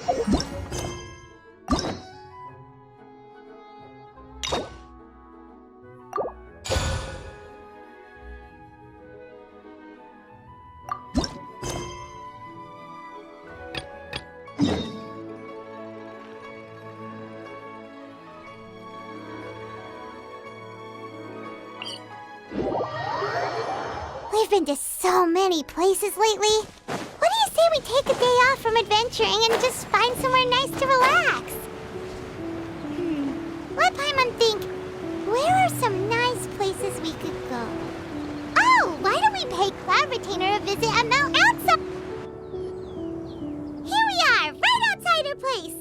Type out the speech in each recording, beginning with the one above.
We've been to so many places lately. What do you say we take a day off from adventuring and just find somewhere nice to relax? Let Paimon think. Where are some nice places we could go? Oh, why don't we pay Cloud Retainer a visit at Mount Outside? Here we are, right outside her place.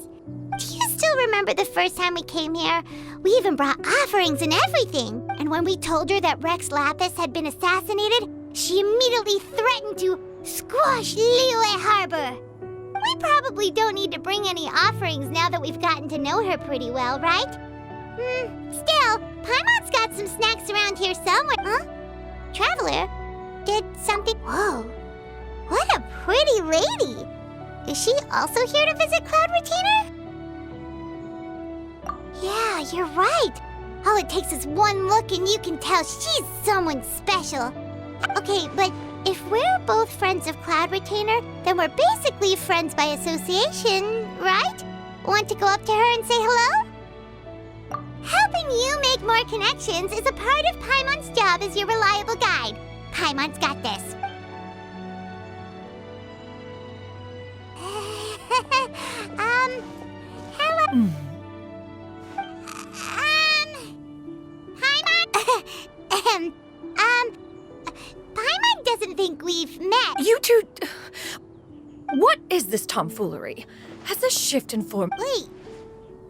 Do you still remember the first time we came here? We even brought offerings and everything. And when we told her that Rex Lapis had been assassinated, she immediately threatened to squash Liyue Harbor. We probably don't need to bring any offerings now that we've gotten to know her pretty well, right? Still, Paimon's got some snacks around here somewhere. Huh? Traveler? Did something... Whoa. What a pretty lady. Is she also here to visit Cloud Retainer? Yeah, you're right. All it takes is one look and you can tell she's someone special. Okay, but if we're both friends of Cloud Retainer, then we're basically friends by association, right? Want to go up to her and say hello? Helping you make more connections is a part of Paimon's job as your reliable guide. Paimon's got this. Hello. Paimon? Paimon doesn't think we've met. You two... What is this tomfoolery? Has this shift in form... Wait,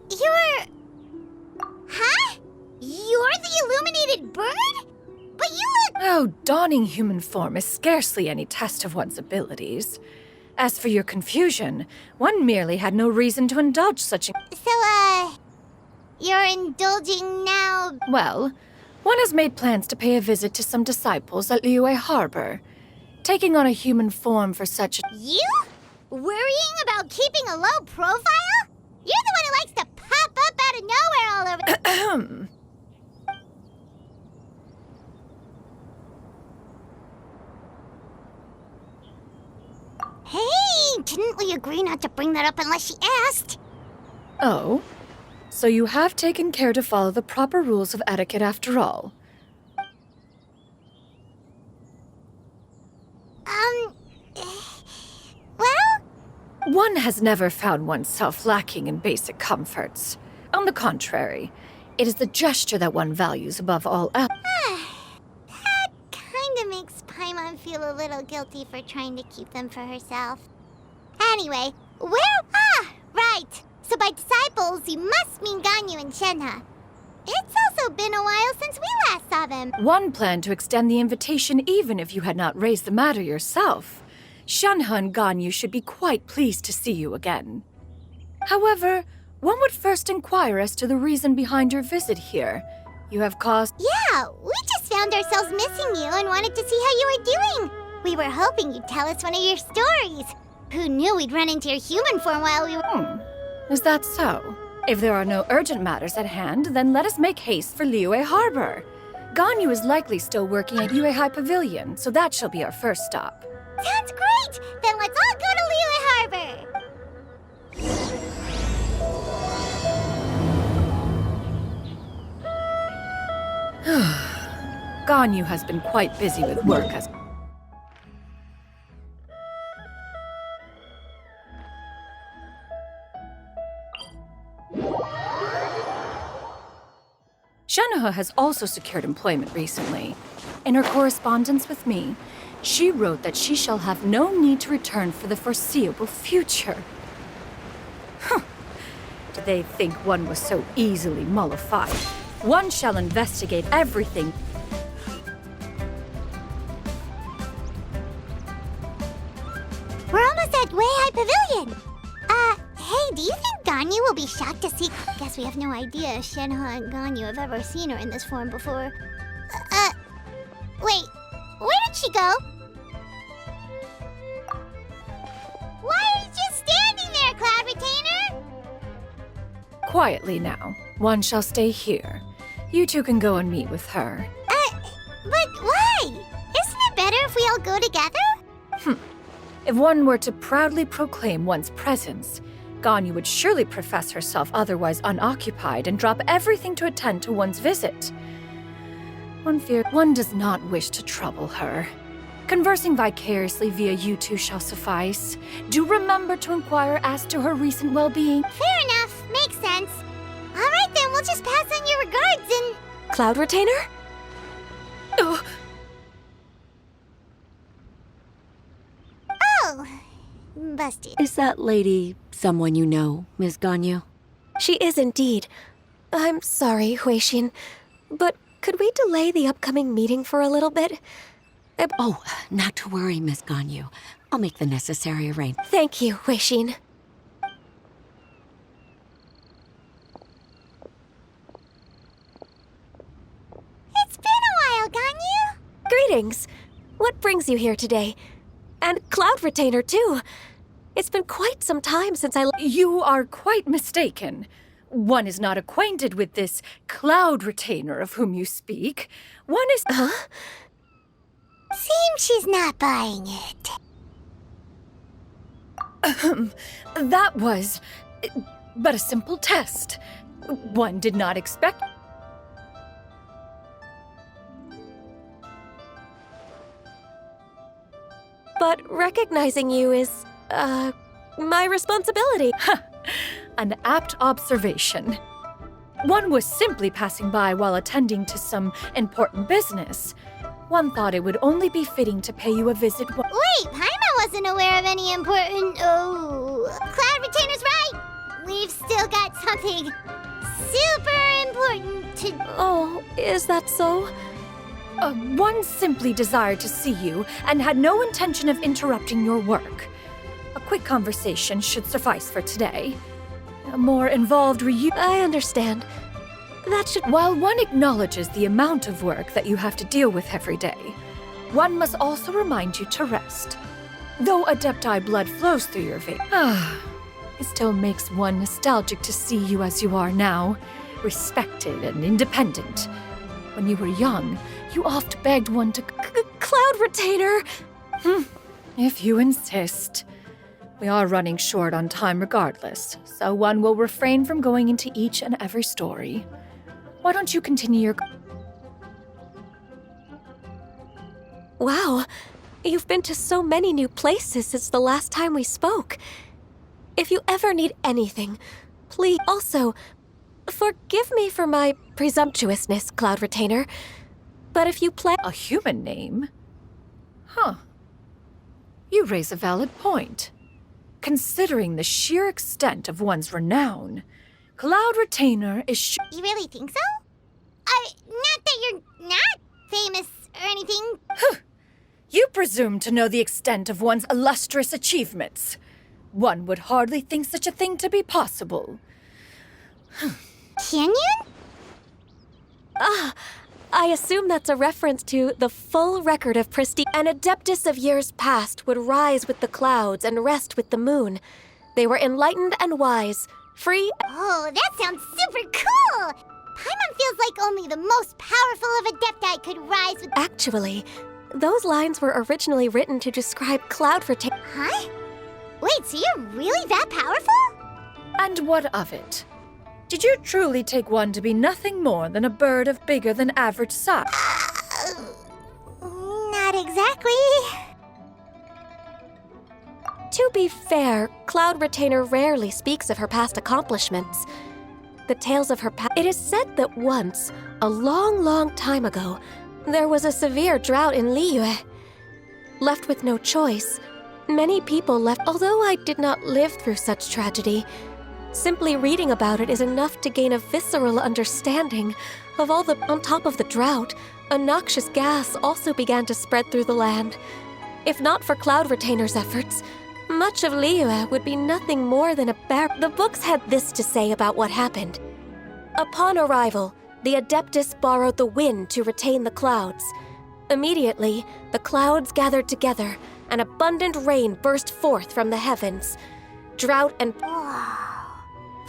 you're... Huh? You're the illuminated bird? But you look... Oh, donning human form is scarcely any test of one's abilities. As for your confusion, one merely had no reason to indulge such... So, you're indulging now? Well, one has made plans to pay a visit to some disciples at Liyue Harbor. Taking on a human form for such... You? Worrying about keeping a low profile? You're the one who likes to pop up out of nowhere all over... Ahem. Hey, didn't we agree not to bring that up unless she asked? Oh? So you have taken care to follow the proper rules of etiquette after all. Well? One has never found oneself lacking in basic comforts. On the contrary, it is the gesture that one values above all else. That kinda makes Paimon feel a little guilty for trying to keep them for herself. Anyway, right. So by disciples, you must mean Ganyu and Shenhe. It's also been a while since we last saw them. One planned to extend the invitation even if you had not raised the matter yourself. Shenhe and Ganyu should be quite pleased to see you again. However, one would first inquire as to the reason behind your visit here. You have caused... Yeah, we just found ourselves missing you and wanted to see how you were doing. We were hoping you'd tell us one of your stories. Who knew we'd run into your human form while we were... Is that so? If there are no urgent matters at hand, then let us make haste for Liyue Harbor. Ganyu is likely still working at Yuehai Pavilion, so that shall be our first stop. Sounds great! Then let's all go to Liyue Harbor! Ganyu has been quite busy with work as... Shenhe has also secured employment recently. In her correspondence with me, she wrote that she shall have no need to return for the foreseeable future. Did they think one was so easily mollified? One shall investigate everything. We're almost at Yuehai Pavilion! Hey, do you think Ganyu will be shocked to see... Guess we have no idea if Shenhe and Ganyu have ever seen her in this form before. Wait, where did she go? Why are you just standing there, Cloud Retainer? quietly now. One shall stay here. You two can go and meet with her. But why? Isn't it better if we all go together? If one were to proudly proclaim one's presence, Ganyu would surely profess herself otherwise unoccupied and drop everything to attend to one's visit. One feared one does not wish to trouble her. Conversing vicariously via you two shall suffice. Do remember to inquire as to her recent well-being. Fair enough. Makes sense. All right then, we'll just pass on your regards and... Cloud Retainer? Oh, Oh, busted. Is that lady someone you know, Miss Ganyu? She is indeed. I'm sorry, Huixin, but could we delay the upcoming meeting for a little bit? Oh, not to worry, Miss Ganyu. I'll make the necessary arrangements. Thank you, Huixin. It's been a while, Ganyu. Greetings. What brings you here today? And Cloud Retainer, too. It's been quite some time since you are quite mistaken. One is not acquainted with this cloud retainer of whom you speak. One is... Seems she's not buying it. That was but a simple test. One did not expect... But recognizing you is, my responsibility. An apt observation. One was simply passing by while attending to some important business. One thought it would only be fitting to pay you a visit. Wait, Paimon wasn't aware of any important... Oh, Cloud Retainer's right. We've still got something super important to... Oh, is that so? One simply desired to see you and had no intention of interrupting your work. A quick conversation should suffice for today. A more involved I understand. That should... While one acknowledges the amount of work that you have to deal with every day, one must also remind you to rest. Though Adepti blood flows through your veins, it still makes one nostalgic to see you as you are now, respected and independent. When you were young, you oft begged one to... Cloud Retainer! If you insist. We are running short on time regardless, so one will refrain from going into each and every story. Why don't you continue your... Wow, you've been to so many new places since the last time we spoke. If you ever need anything, please... Also, forgive me for my presumptuousness, Cloud Retainer, but if you plan... A human name? Huh. You raise a valid point. Considering the sheer extent of one's renown, Cloud Retainer is You really think so? Not that you're not famous or anything. You presume to know the extent of one's illustrious achievements. One would hardly think such a thing to be possible. Xianyun? I assume that's a reference to the full record of prestige. An adeptus of years past would rise with the clouds and rest with the moon. They were enlightened and wise, free... Oh, that sounds super cool! Paimon feels like only the most powerful of Adepti could rise with... Actually, those lines were originally written to describe Cloud Retainer. Huh? Wait, so you're really that powerful? And what of it? Did you truly take one to be nothing more than a bird of bigger than average size? Not exactly. To be fair, Cloud Retainer rarely speaks of her past accomplishments. The tales of her past... It is said that once, a long, long time ago, there was a severe drought in Liyue. Left with no choice, many people left... Although I did not live through such tragedy, simply reading about it is enough to gain a visceral understanding of all the... On top of the drought, a noxious gas also began to spread through the land. If not for Cloud Retainer's efforts, much of Liyue would be nothing more than a bare... The books had this to say about what happened. Upon arrival, the Adeptus borrowed the wind to retain the clouds. Immediately, the clouds gathered together, and abundant rain burst forth from the heavens. Drought and...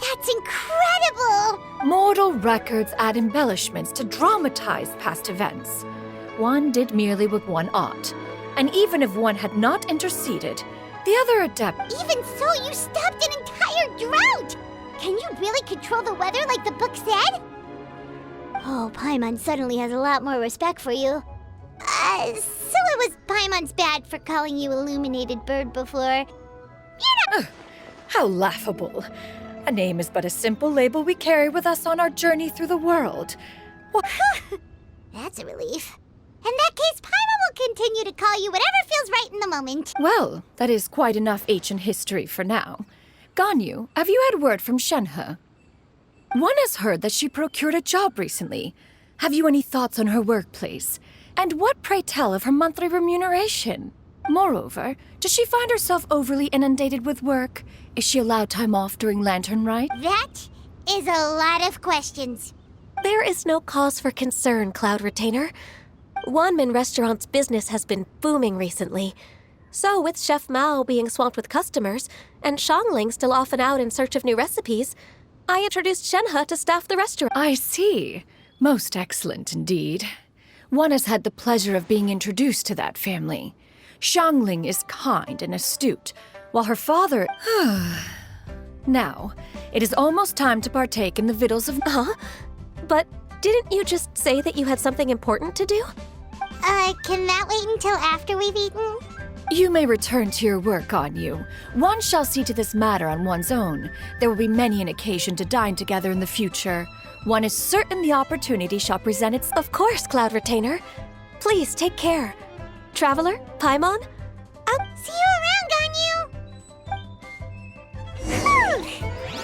That's incredible! Mortal records add embellishments to dramatize past events. One did merely with one ought, and even if one had not interceded, the other adept. Even so, you stopped an entire drought! Can you really control the weather like the book said? Oh, Paimon suddenly has a lot more respect for you. So it was Paimon's bad for calling you Illuminated Bird before. How laughable. A name is but a simple label we carry with us on our journey through the world. That's a relief. In that case, Paimon will continue to call you whatever feels right in the moment. Well, that is quite enough ancient history for now. Ganyu, have you had word from Shenhe? One has heard that she procured a job recently. Have you any thoughts on her workplace? And what, pray tell, of her monthly remuneration? Moreover, does she find herself overly inundated with work? Is she allowed time off during Lantern Rite? That is a lot of questions. There is no cause for concern, Cloud Retainer. Wanmin Restaurant's business has been booming recently. So, with Chef Mao being swamped with customers, and Shangling still off and out in search of new recipes, I introduced Shenhe to staff the restaurant. I see. Most excellent indeed. One has had the pleasure of being introduced to that family. Shangling is kind and astute, while her father... Now, it is almost time to partake in the victuals of... Huh? But didn't you just say that you had something important to do? Can that wait until after we've eaten? You may return to your work, Ganyu. One shall see to this matter on one's own. There will be many an occasion to dine together in the future. One is certain the opportunity shall present itself. Of course, Cloud Retainer. Please take care. Traveler, Paimon, See you around, Ganyu!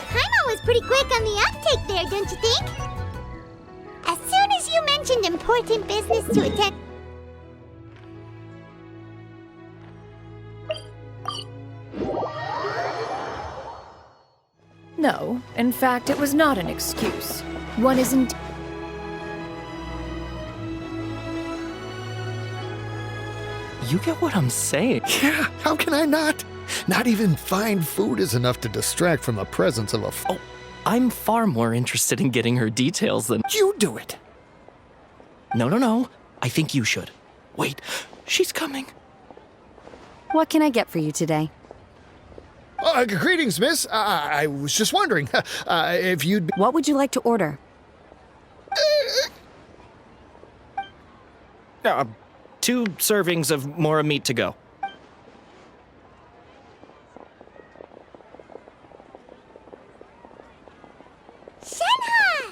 Paimon was pretty quick on the uptake there, don't you think? As soon as you mentioned important business to attend... No, in fact, it was not an excuse. One isn't... You get what I'm saying? Yeah, how can I not? Not even fine food is enough to distract from the presence of a Oh, I'm far more interested in getting her details than... You do it! No. I think you should. Wait, she's coming. What can I get for you today? Greetings, miss. I was just wondering if you'd... What would you like to order? 2 servings of mora meat to go. Shenhe!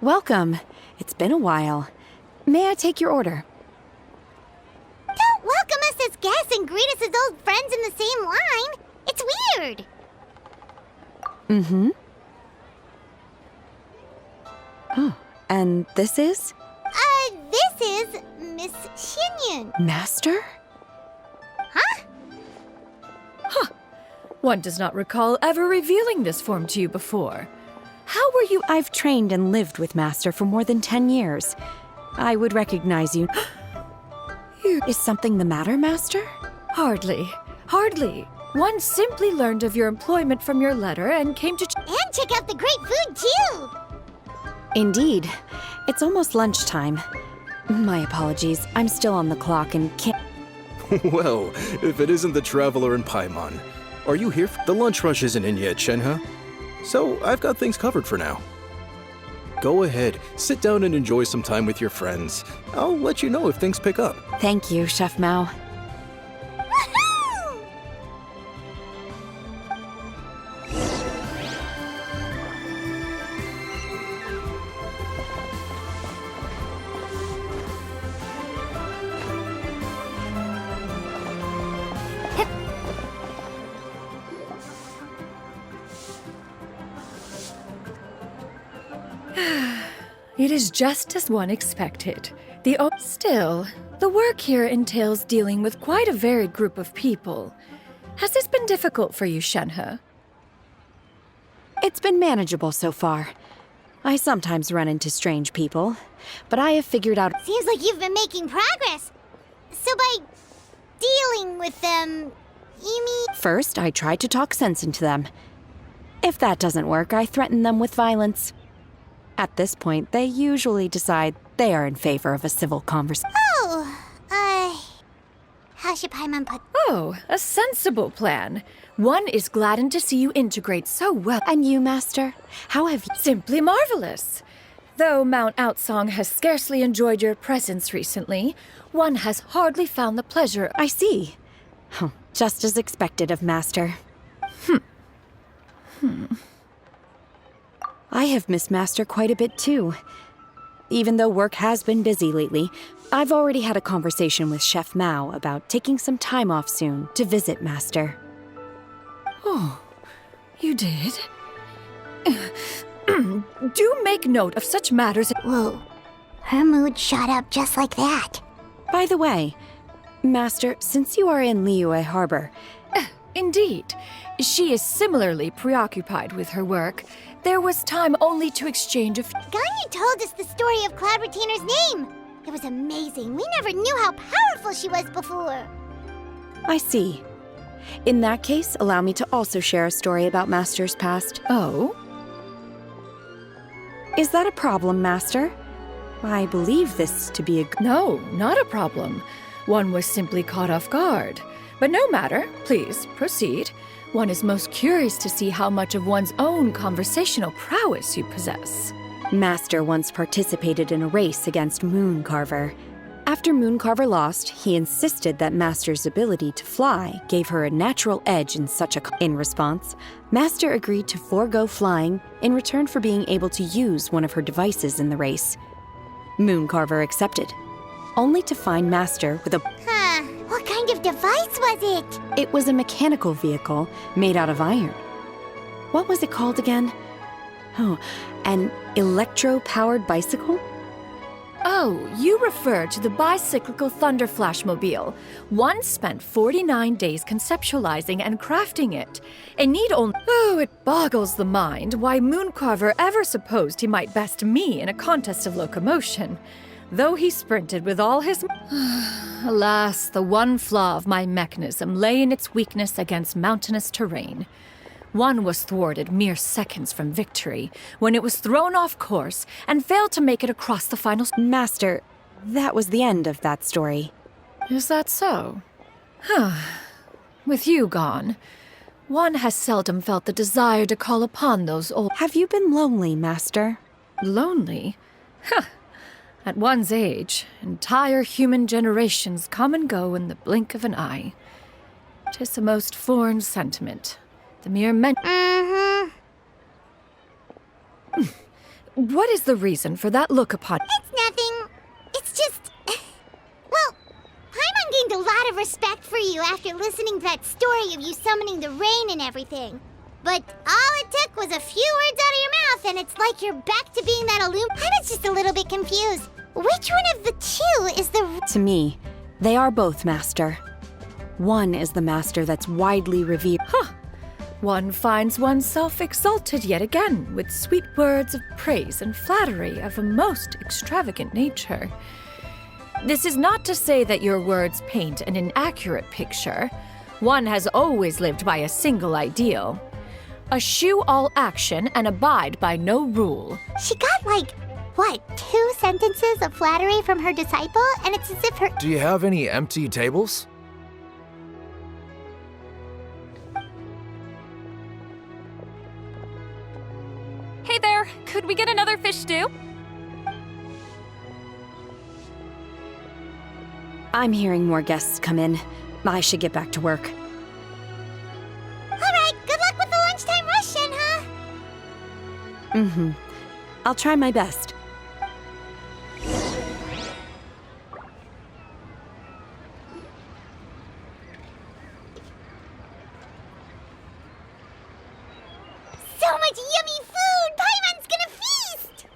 Welcome. It's been a while. May I take your order? Don't welcome us as guests and greet us as old friends in the same line. It's weird. Mm-hmm. Oh, and this is? This is Miss Xianyun. Master? Huh? One does not recall ever revealing this form to you before. How were you... I've trained and lived with Master for more than 10 years. I would recognize you. Is something the matter, Master? Hardly. One simply learned of your employment from your letter and came to... And check out the great food, too. Indeed. It's almost lunchtime. My apologies. I'm still on the clock and can't... Well, if it isn't the Traveler and Paimon. Are you here? The lunch rush isn't in yet, Shenhe. So, I've got things covered for now. Go ahead, sit down and enjoy some time with your friends. I'll let you know if things pick up. Thank you, Chef Mao. Woohoo! It is just as one expected. Still, the work here entails dealing with quite a varied group of people. Has this been difficult for you, Shenhe? It's been manageable so far. I sometimes run into strange people, but I have figured out... Seems like you've been making progress. So by dealing with them, You mean... First, I try to talk sense into them. If that doesn't work, I threaten them with violence. At this point, they usually decide they are in favor of a civil conversation. Oh, how should Paimon put... Oh, a sensible plan. One is gladdened to see you integrate so well. And you, Master? How have you... Simply marvelous. Though Mount Outsong has scarcely enjoyed your presence recently, one has hardly found the pleasure. I see. Oh, just as expected of Master. I have missed Master quite a bit too. Even though work has been busy lately, I've already had a conversation with Chef Mao about taking some time off soon to visit Master. Oh, you did? Do make note of such matters. Whoa, her mood shot up just like that. By the way, Master, since you are in Liyue Harbor... Indeed. She is similarly preoccupied with her work. There was time only to exchange a Ganyu told us the story of Cloud Retainer's name. It was amazing. We never knew how powerful she was before. I see. In that case, allow me to also share a story about Master's past. Oh? Is that a problem, Master? I believe this to be a... No, not a problem. One was simply caught off guard. But no matter. Please, proceed. One is most curious to see how much of one's own conversational prowess you possess. Master once participated in a race against Mooncarver. After Mooncarver lost, he insisted that Master's ability to fly gave her a natural edge in such a... In response, Master agreed to forego flying in return for being able to use one of her devices in the race. Mooncarver accepted, only to find Master with a... Huh, what kind of device was it? It was a mechanical vehicle made out of iron. What was it called again? Oh, an electro-powered bicycle? Oh, you refer to the bicyclical Thunder Flashmobile. One spent 49 days conceptualizing and crafting it. And need only... Oh, it boggles the mind why Mooncarver ever supposed he might best me in a contest of locomotion. Though he sprinted with all his... Alas, the one flaw of my mechanism lay in its weakness against mountainous terrain. One was thwarted mere seconds from victory, when it was thrown off course and failed to make it across the final... Master, that was the end of that story. Is that so? With you gone, one has seldom felt the desire to call upon those old... Have you been lonely, Master? Lonely? At one's age, entire human generations come and go in the blink of an eye. 'Tis a most foreign sentiment. The mere What is the reason for that look upon... It's nothing. It's just... Well, Paimon gained a lot of respect for you after listening to that story of you summoning the rain and everything. But all it took was a few words out of your mouth, and it's like you're back to being that I was just a little bit confused. Which one of the two is the... To me, they are both, Master. One is the Master that's widely revered. One finds oneself exalted yet again with sweet words of praise and flattery of a most extravagant nature. This is not to say that your words paint an inaccurate picture. One has always lived by a single ideal. Eschew all action and abide by no rule. She got, like, what, 2 sentences of flattery from her disciple? And it's as if her... Do you have any empty tables? Hey there, could we get another fish stew? I'm hearing more guests come in. I should get back to work. All right, good luck with the lunchtime rush, Shenhe. Mm-hmm. I'll try my best. So much yummy food! Paimon's gonna feast!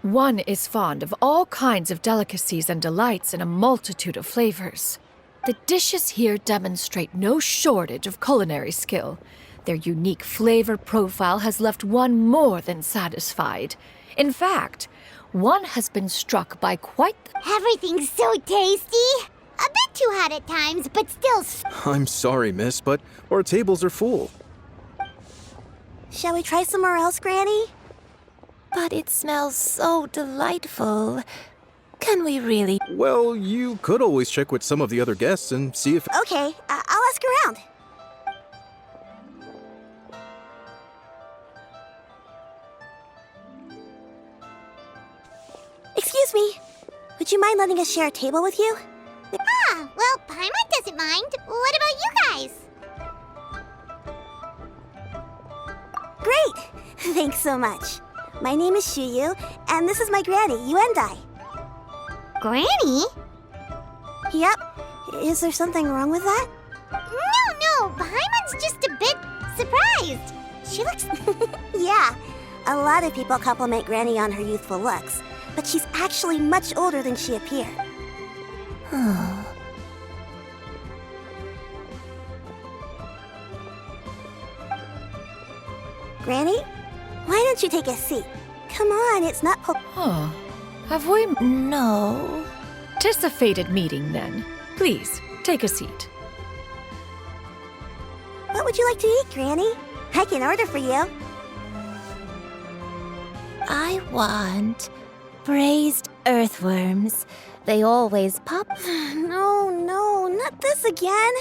One is fond of all kinds of delicacies and delights in a multitude of flavors. The dishes here demonstrate no shortage of culinary skill. Their unique flavor profile has left one more than satisfied. In fact, one has been struck by quite the... Everything's so tasty! A bit too hot at times, but still. I'm sorry, miss, but our tables are full. Shall we try somewhere else, Granny? But it smells so delightful. Can we really? Well, you could always check with some of the other guests and see if... Okay, I'll ask around. Excuse me. Would you mind letting us share a table with you? Ah, well, Paimon doesn't mind. What about you guys? Great! Thanks so much. My name is Shuyu, and this is my granny, Yuendai. Granny? Yep. Is there something wrong with that? No, Paimon's just a bit surprised. She looks... Yeah, a lot of people compliment Granny on her youthful looks, but she's actually much older than she appeared. Granny, why don't you take a seat? Come on, it's not Have we? No. Tis a fated meeting, then. Please, take a seat. What would you like to eat, Granny? I can order for you. I want braised earthworms. They always pop. No, not this again.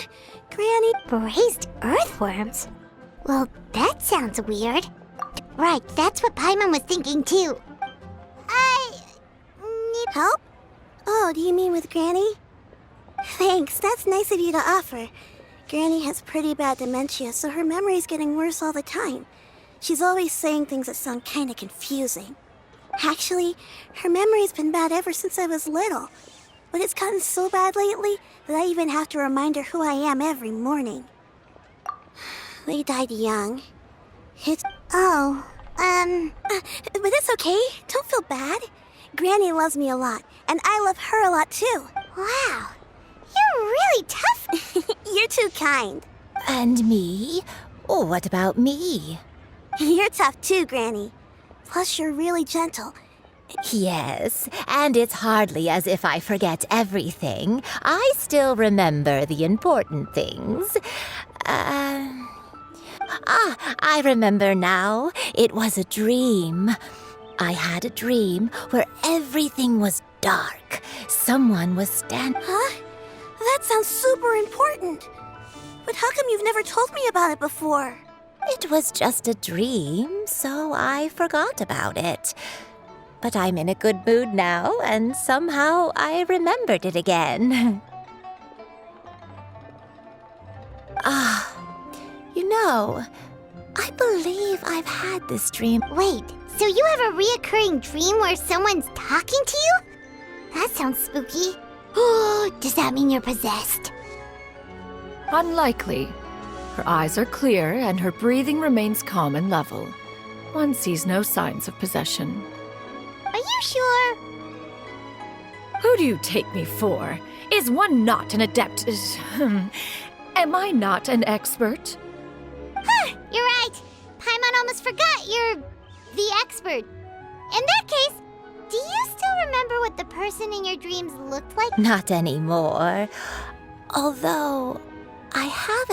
Granny, braised earthworms? Well, that sounds weird. Right, that's what Paimon was thinking too. I need help? Oh, do you mean with Granny? Thanks, that's nice of you to offer. Granny has pretty bad dementia, so her memory's getting worse all the time. She's always saying things that sound kinda confusing. Actually, her memory's been bad ever since I was little. But it's gotten so bad lately that I even have to remind her who I am every morning. They died young. But it's okay. Don't feel bad. Granny loves me a lot, and I love her a lot too. Wow, you're really tough. You're too kind. And me? Oh, what about me? You're tough too, Granny. Plus, you're really gentle. Yes, and it's hardly as if I forget everything. I still remember the important things. I remember now. It was a dream. I had a dream where everything was dark. Someone was Huh? That sounds super important. But how come you've never told me about it before? It was just a dream, so I forgot about it. But I'm in a good mood now, and somehow I remembered it again. You know, I believe I've had this dream. Wait, so you have a reoccurring dream where someone's talking to you? That sounds spooky. Oh, does that mean you're possessed? Unlikely. Her eyes are clear and her breathing remains calm and level. One sees no signs of possession. Are you sure? Who do you take me for? Is one not an adept? Am I not an expert? Huh, you're right. Paimon almost forgot you're the expert. In that case, do you still remember what the person in your dreams looked like? Not anymore. Although, I have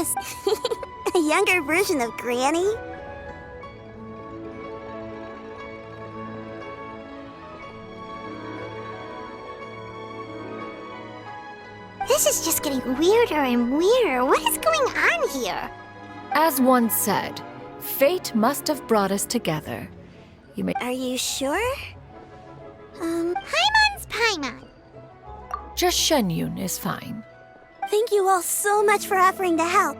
a younger version of Granny? This is just getting weirder and weirder. What is going on here? As one said, fate must have brought us together. You may... Are you sure? Paimon's Paimon. Just Xianyun is fine. Thank you all so much for offering to help.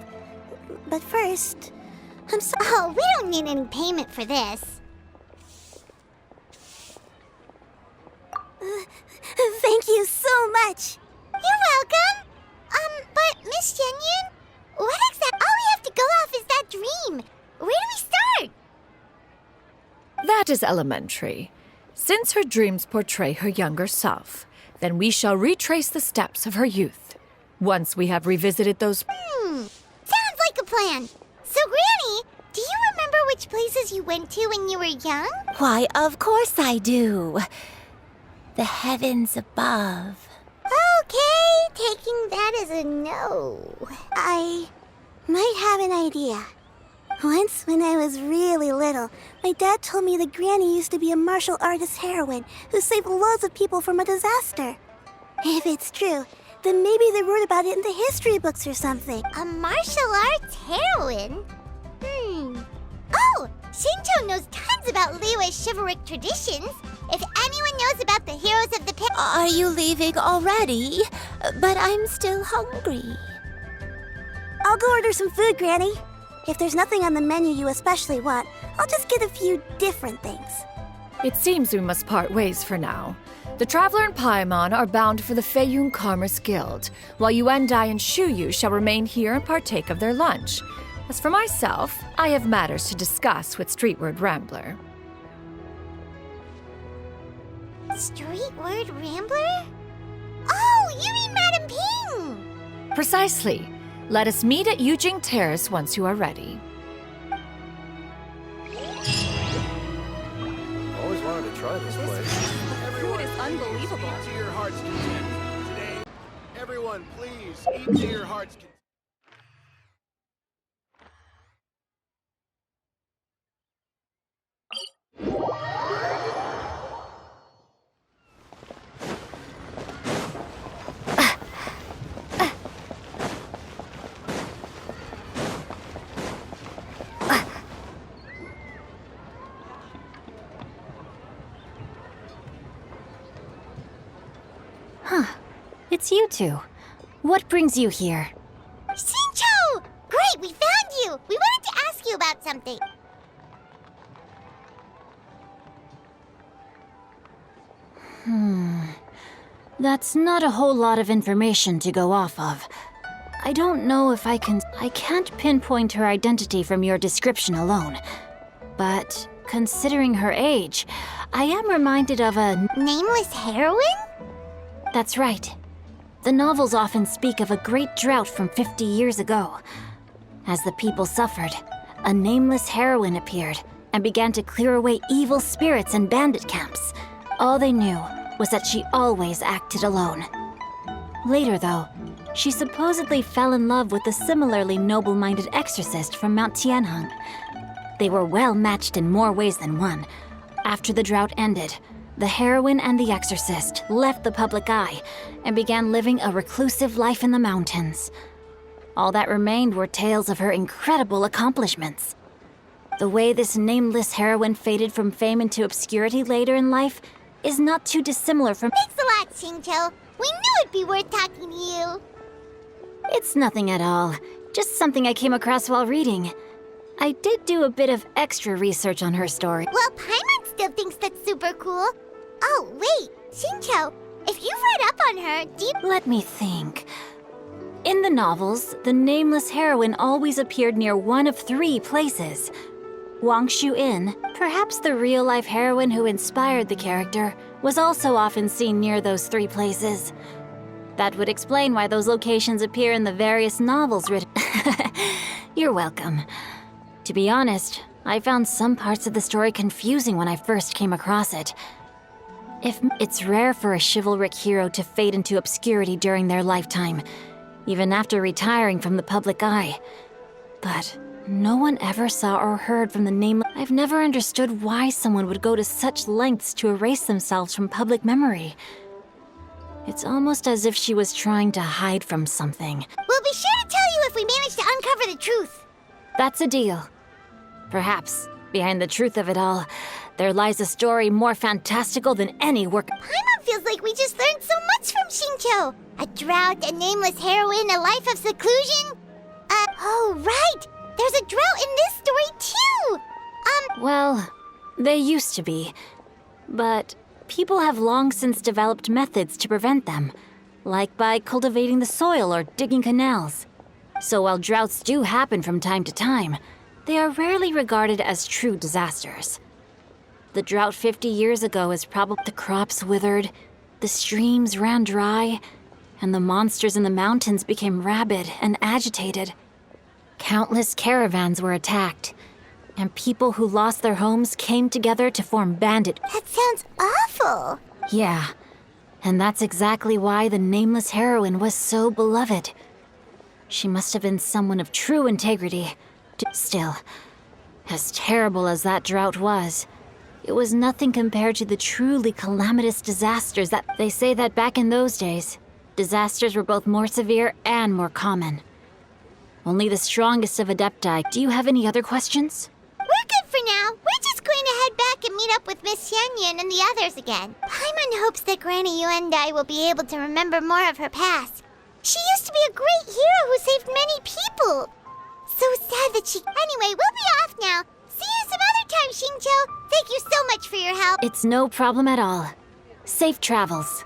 But first, I'm so... Oh, we don't need any payment for this. Thank you so much. You're welcome. But Miss Xianyun, what exactly? All we have to go off is that dream. Where do we start? That is elementary. Since her dreams portray her younger self, then we shall retrace the steps of her youth. Once we have revisited those... Sounds like a plan. So, Granny, do you remember which places you went to when you were young? Why, of course I do. The heavens above. Okay, taking that as a no. I might have an idea. Once, when I was really little, my dad told me that Granny used to be a martial artist heroine who saved loads of people from a disaster. If it's true, then maybe they wrote about it in the history books or something. A martial arts heroine? Oh, Shincho knows tons about Liyue's chivalric traditions. If anyone knows about the heroes of the past... Are you leaving already? But I'm still hungry. I'll go order some food, Granny. If there's nothing on the menu you especially want, I'll just get a few different things. It seems we must part ways for now. The Traveler and Paimon are bound for the Feiyun Commerce Guild, while Yuendai and Shuyu shall remain here and partake of their lunch. As for myself, I have matters to discuss with Streetward Rambler. Streetward Rambler? Oh, you mean Madam Ping! Precisely. Let us meet at Yujing Terrace once you are ready. Always wanted to try this place. Food is unbelievable. Eat to your heart's content. Today, everyone, please eat to your heart's content. It's you two. What brings you here? Shincho! Great, we found you! We wanted to ask you about something. That's not a whole lot of information to go off of. I don't know if I can't pinpoint her identity from your description alone. But considering her age, I am reminded of a... Nameless heroine? That's right. The novels often speak of a great drought from 50 years ago. As the people suffered, a nameless heroine appeared and began to clear away evil spirits in bandit camps. All they knew was that she always acted alone. Later, though, she supposedly fell in love with a similarly noble-minded exorcist from Mount Tianheng. They were well matched in more ways than one. After the drought ended, the heroine and the exorcist left the public eye and began living a reclusive life in the mountains. All that remained were tales of her incredible accomplishments. The way this nameless heroine faded from fame into obscurity later in life is not too dissimilar from... Thanks a lot, Shincho. We knew it'd be worth talking to you. It's nothing at all. Just something I came across while reading. I did do a bit of extra research on her story. Well, Paimon still thinks that's super cool. Oh, wait, Shincho, if you've read up on her, do you... Let me think. In the novels, the nameless heroine always appeared near one of 3 places. Wangshu Inn, perhaps the real-life heroine who inspired the character, was also often seen near those 3 places. That would explain why those locations appear in the various novels written... You're welcome. To be honest, I found some parts of the story confusing when I first came across it. It's rare for a chivalric hero to fade into obscurity during their lifetime, even after retiring from the public eye. But no one ever saw or heard from the name. I've never understood why someone would go to such lengths to erase themselves from public memory. It's almost as if she was trying to hide from something. We'll be sure to tell you if we manage to uncover the truth. That's a deal. Perhaps, behind the truth of it all, there lies a story more fantastical than any work. Paimon feels like we just learned so much from Shincho. A drought, a nameless heroine, a life of seclusion. Oh, right! There's a drought in this story, too! Well, they used to be. But people have long since developed methods to prevent them, like by cultivating the soil or digging canals. So while droughts do happen from time to time, they are rarely regarded as true disasters. The drought 50 years ago is probably the crops withered, the streams ran dry, and the monsters in the mountains became rabid and agitated. Countless caravans were attacked, and people who lost their homes came together to form bandit... That sounds awful. Yeah. And that's exactly why the nameless heroine was so beloved. She must have been someone of true integrity. Still, as terrible as that drought was, it was nothing compared to the truly calamitous disasters that they say that back in those days, disasters were both more severe and more common. Only the strongest of Adepti. Do you have any other questions? We're good for now. We're just going to head back and meet up with Miss Xianyun and the others again. Paimon hopes that Granny Yuendai will be able to remember more of her past. She used to be a great hero who saved many people. So sad that she... Anyway, we'll be off now. See you some other time, Xingqiu. Thank you so much for your help. It's no problem at all. Safe travels.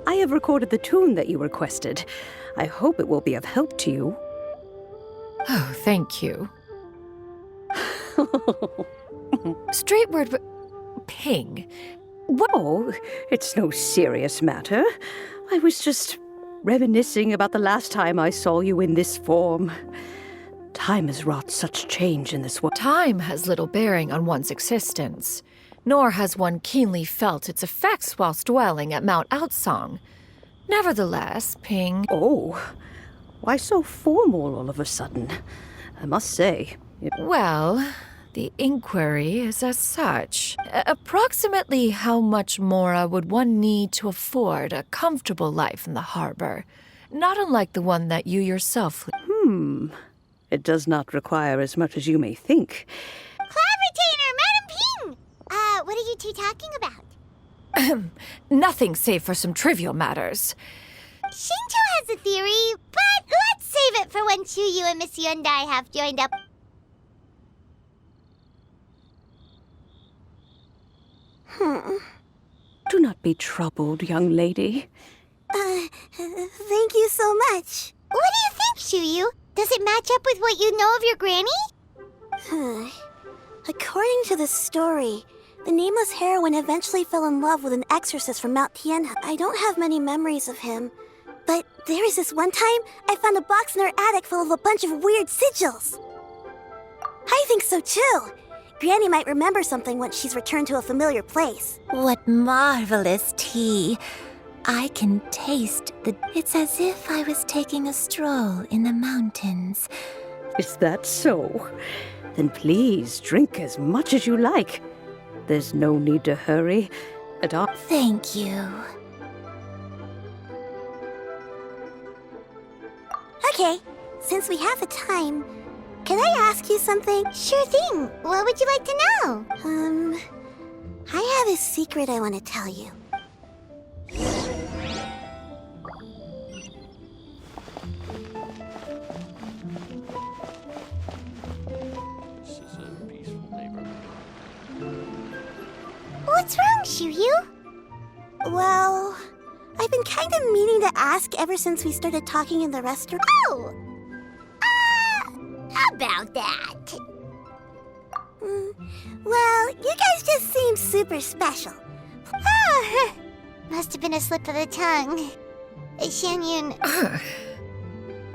I have recorded the tune that you requested. I hope it will be of help to you. Oh, thank you. Straight word, ping. Whoa, it's no serious matter. I was just reminiscing about the last time I saw you in this form. Time has wrought such change in this world. Time has little bearing on one's existence, nor has one keenly felt its effects whilst dwelling at Mount Outsong. Nevertheless, Ping... Oh, why so formal all of a sudden? I must say... Well, the inquiry is as such. Approximately how much more would one need to afford a comfortable life in the harbor? Not unlike the one that you yourself... It does not require as much as you may think. Cloud Retainer, Madam Ping! What are you two talking about? Nothing save for some trivial matters. Xingqiu has a theory, but let's save it for when Chuyu and Miss Yuendai have joined up. Do not be troubled, young lady. Thank you so much. What do you think, Chuyu? Does it match up with what you know of your granny? According to the story, the nameless heroine eventually fell in love with an exorcist from Mount Tianhe. I don't have many memories of him, but there was this one time I found a box in her attic full of a bunch of weird sigils. I think so too. Granny might remember something once she's returned to a familiar place. What marvelous tea. I can taste the... It's as if I was taking a stroll in the mountains. Is that so? Then please drink as much as you like. There's no need to hurry at all. Thank you. Okay, since we have the time, can I ask you something? Sure thing. What would you like to know? I have a secret I want to tell you. What's wrong, Chuyu? Well, I've been kind of meaning to ask ever since we started talking in the restaurant. Oh! About that. Well, you guys just seem super special. Must have been a slip of the tongue. Xianyun...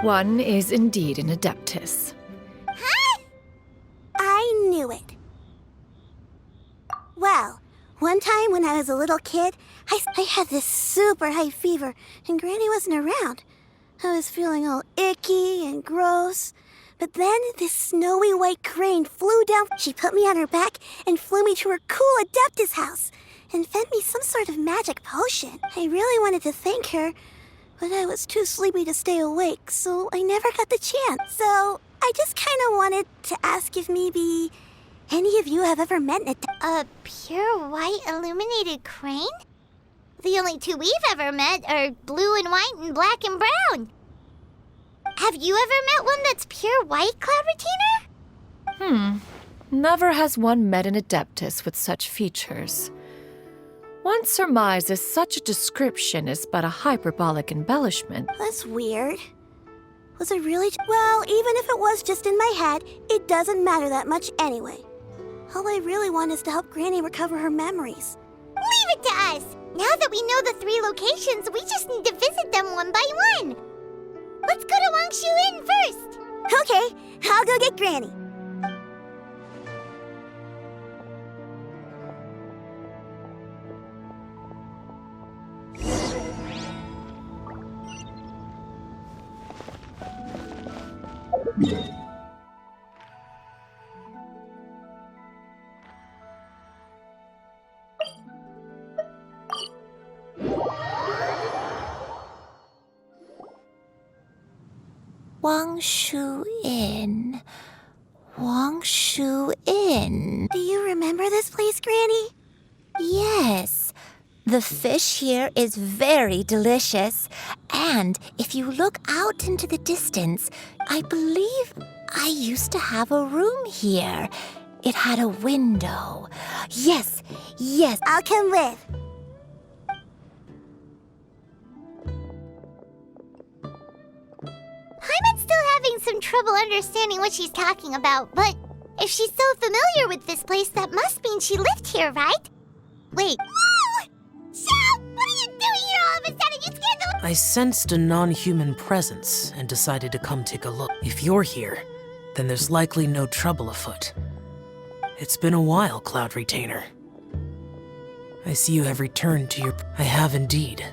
One is indeed an adeptus. Huh? I knew it. Well, one time when I was a little kid, I had this super high fever, and Granny wasn't around. I was feeling all icky and gross. But then this snowy white crane flew down. She put me on her back and flew me to her cool Adeptus house and fed me some sort of magic potion. I really wanted to thank her, but I was too sleepy to stay awake, so I never got the chance. So I just kind of wanted to ask if maybe any of you have ever met a pure white illuminated crane? The only two we've ever met are blue and white and black and brown. Have you ever met one that's pure white, Cloud Retainer? Never has one met an Adeptus with such features. One surmises such a description is but a hyperbolic embellishment. That's weird. Was it really? Well, even if it was just in my head, it doesn't matter that much anyway. All I really want is to help Granny recover her memories. Leave it to us! Now that we know the 3 locations, we just need to visit them one by one. Let's go to Wangshu Inn first. Okay, I'll go get Granny. Wangshu Inn. Wangshu Inn. Do you remember this place, Granny? Yes. The fish here is very delicious. And if you look out into the distance, I believe I used to have a room here. It had a window. Yes, yes. I'll come with. Paimon's still having some trouble understanding what she's talking about, but if she's so familiar with this place, that must mean she lived here, right? Wait. Whoa! Shao! What are you doing here all of a sudden? You scared the... I sensed a non-human presence and decided to come take a look. If you're here, then there's likely no trouble afoot. It's been a while, Cloud Retainer. I see you have returned to your... I have indeed.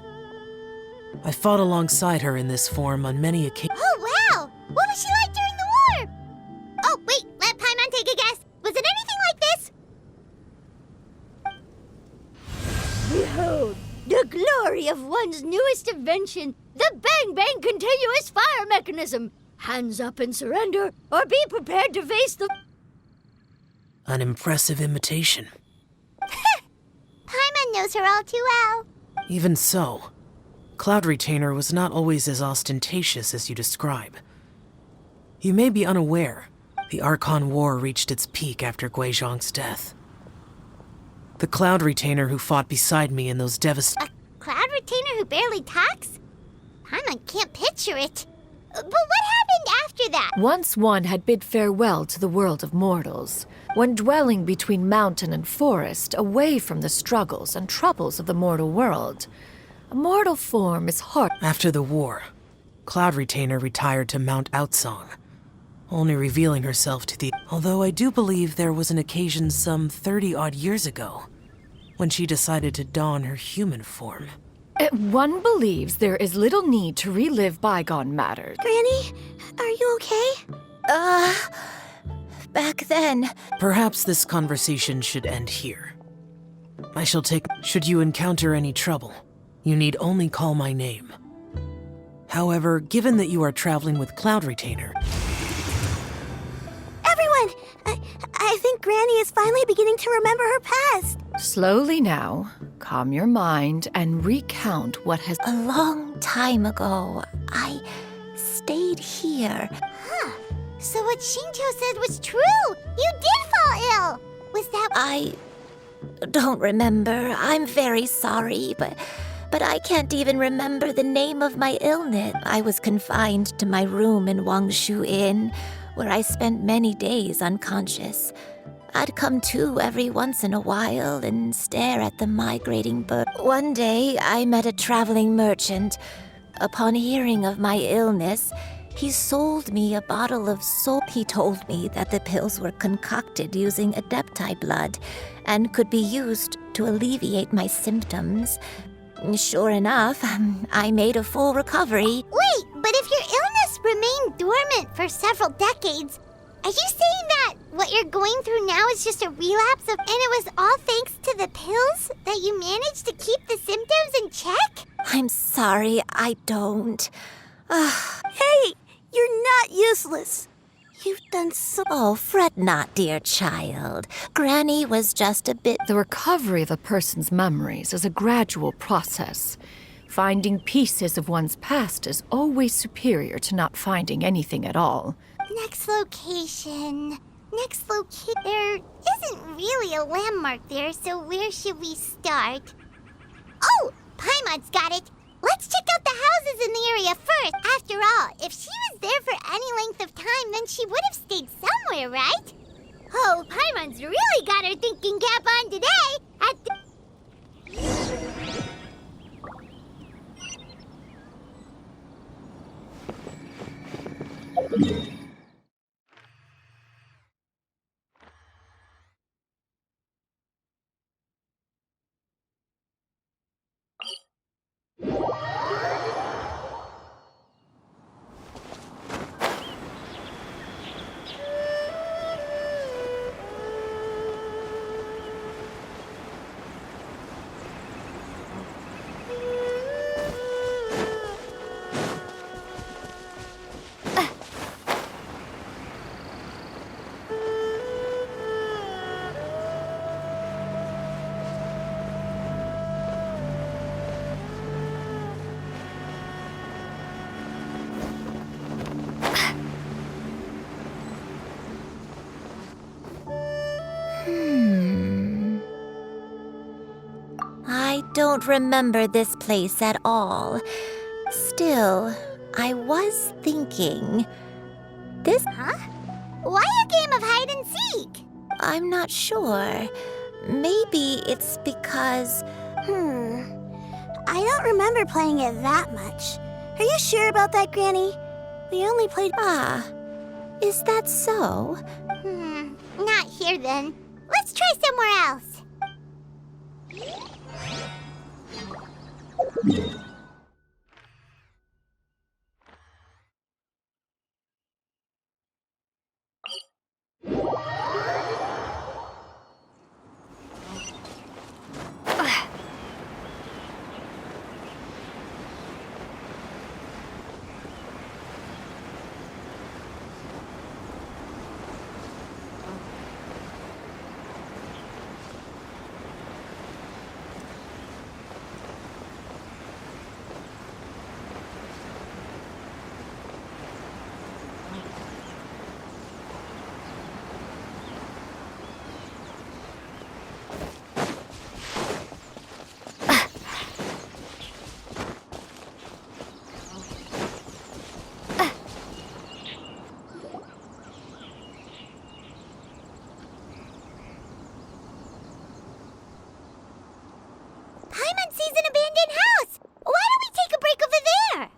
I fought alongside her in this form on many occasions. Oh, wow! What was she like during the war? Oh, wait, let Paimon take a guess. Was it anything like this? Behold, the glory of one's newest invention, the Bang Bang Continuous Fire Mechanism. Hands up and surrender, or be prepared to face the... An impressive imitation. Paimon knows her all too well. Even so, Cloud Retainer was not always as ostentatious as you describe. You may be unaware, the Archon War reached its peak after Guizhong's death. The Cloud Retainer who fought beside me in those A Cloud Retainer who barely talks? Paimon can't picture it. But what happened after that? Once one had bid farewell to the world of mortals, one dwelling between mountain and forest, away from the struggles and troubles of the mortal world. A mortal form is hard. After the war, Cloud Retainer retired to Mount Outsong, only revealing herself to the... Although I do believe there was an occasion some 30-odd years ago, when she decided to don her human form. One believes there is little need to relive bygone matters. Granny, are you okay? Back then... Perhaps this conversation should end here. I shall take... Should you encounter any trouble, you need only call my name. However, given that you are traveling with Cloud Retainer... Everyone! I think Granny is finally beginning to remember her past. Slowly now, calm your mind and recount what has... A long time ago, I stayed here. Huh. So what Shinto said was true! You did fall ill! Was that... I don't remember. I'm very sorry, but I can't even remember the name of my illness. I was confined to my room in Wangshu Inn, where I spent many days unconscious. I'd come to every once in a while and stare at the migrating bird. One day, I met a traveling merchant. Upon hearing of my illness, he sold me a bottle of soap. He told me that the pills were concocted using Adepti blood and could be used to alleviate my symptoms. Sure enough, I made a full recovery. Wait, but if your illness remained dormant for several decades, are you saying that what you're going through now is just a relapse and it was all thanks to the pills that you managed to keep the symptoms in check? I'm sorry, I don't. Hey, you're not useless. You've done so... Oh, fret not, dear child. Granny was just a bit... The recovery of a person's memories is a gradual process. Finding pieces of one's past is always superior to not finding anything at all. Next location. There isn't really a landmark there, so where should we start? Oh! Paimon's got it! Let's check out the houses in the area first. After all, if she was there for any length of time, then she would have stayed somewhere, right? Oh, Paimon's really got her thinking cap on today! At the... I don't remember this place at all. Still, I was thinking... This... Huh? Why a game of hide and seek? I'm not sure. Maybe it's because... I don't remember playing it that much. Are you sure about that, Granny? We only played... Is that so? Not here then. Let's try somewhere else. Paimon sees an abandoned house! Why don't we take a break over there?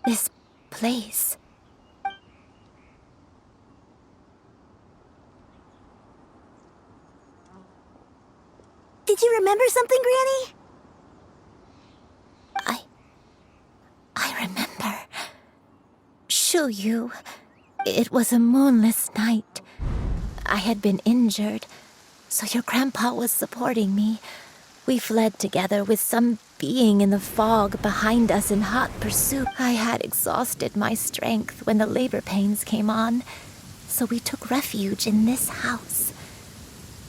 This place... Did you remember something, Granny? I remember. Xianyun. It was a moonless night. I had been injured, so your grandpa was supporting me. We fled together with some being in the fog behind us in hot pursuit. I had exhausted my strength when the labor pains came on, so we took refuge in this house.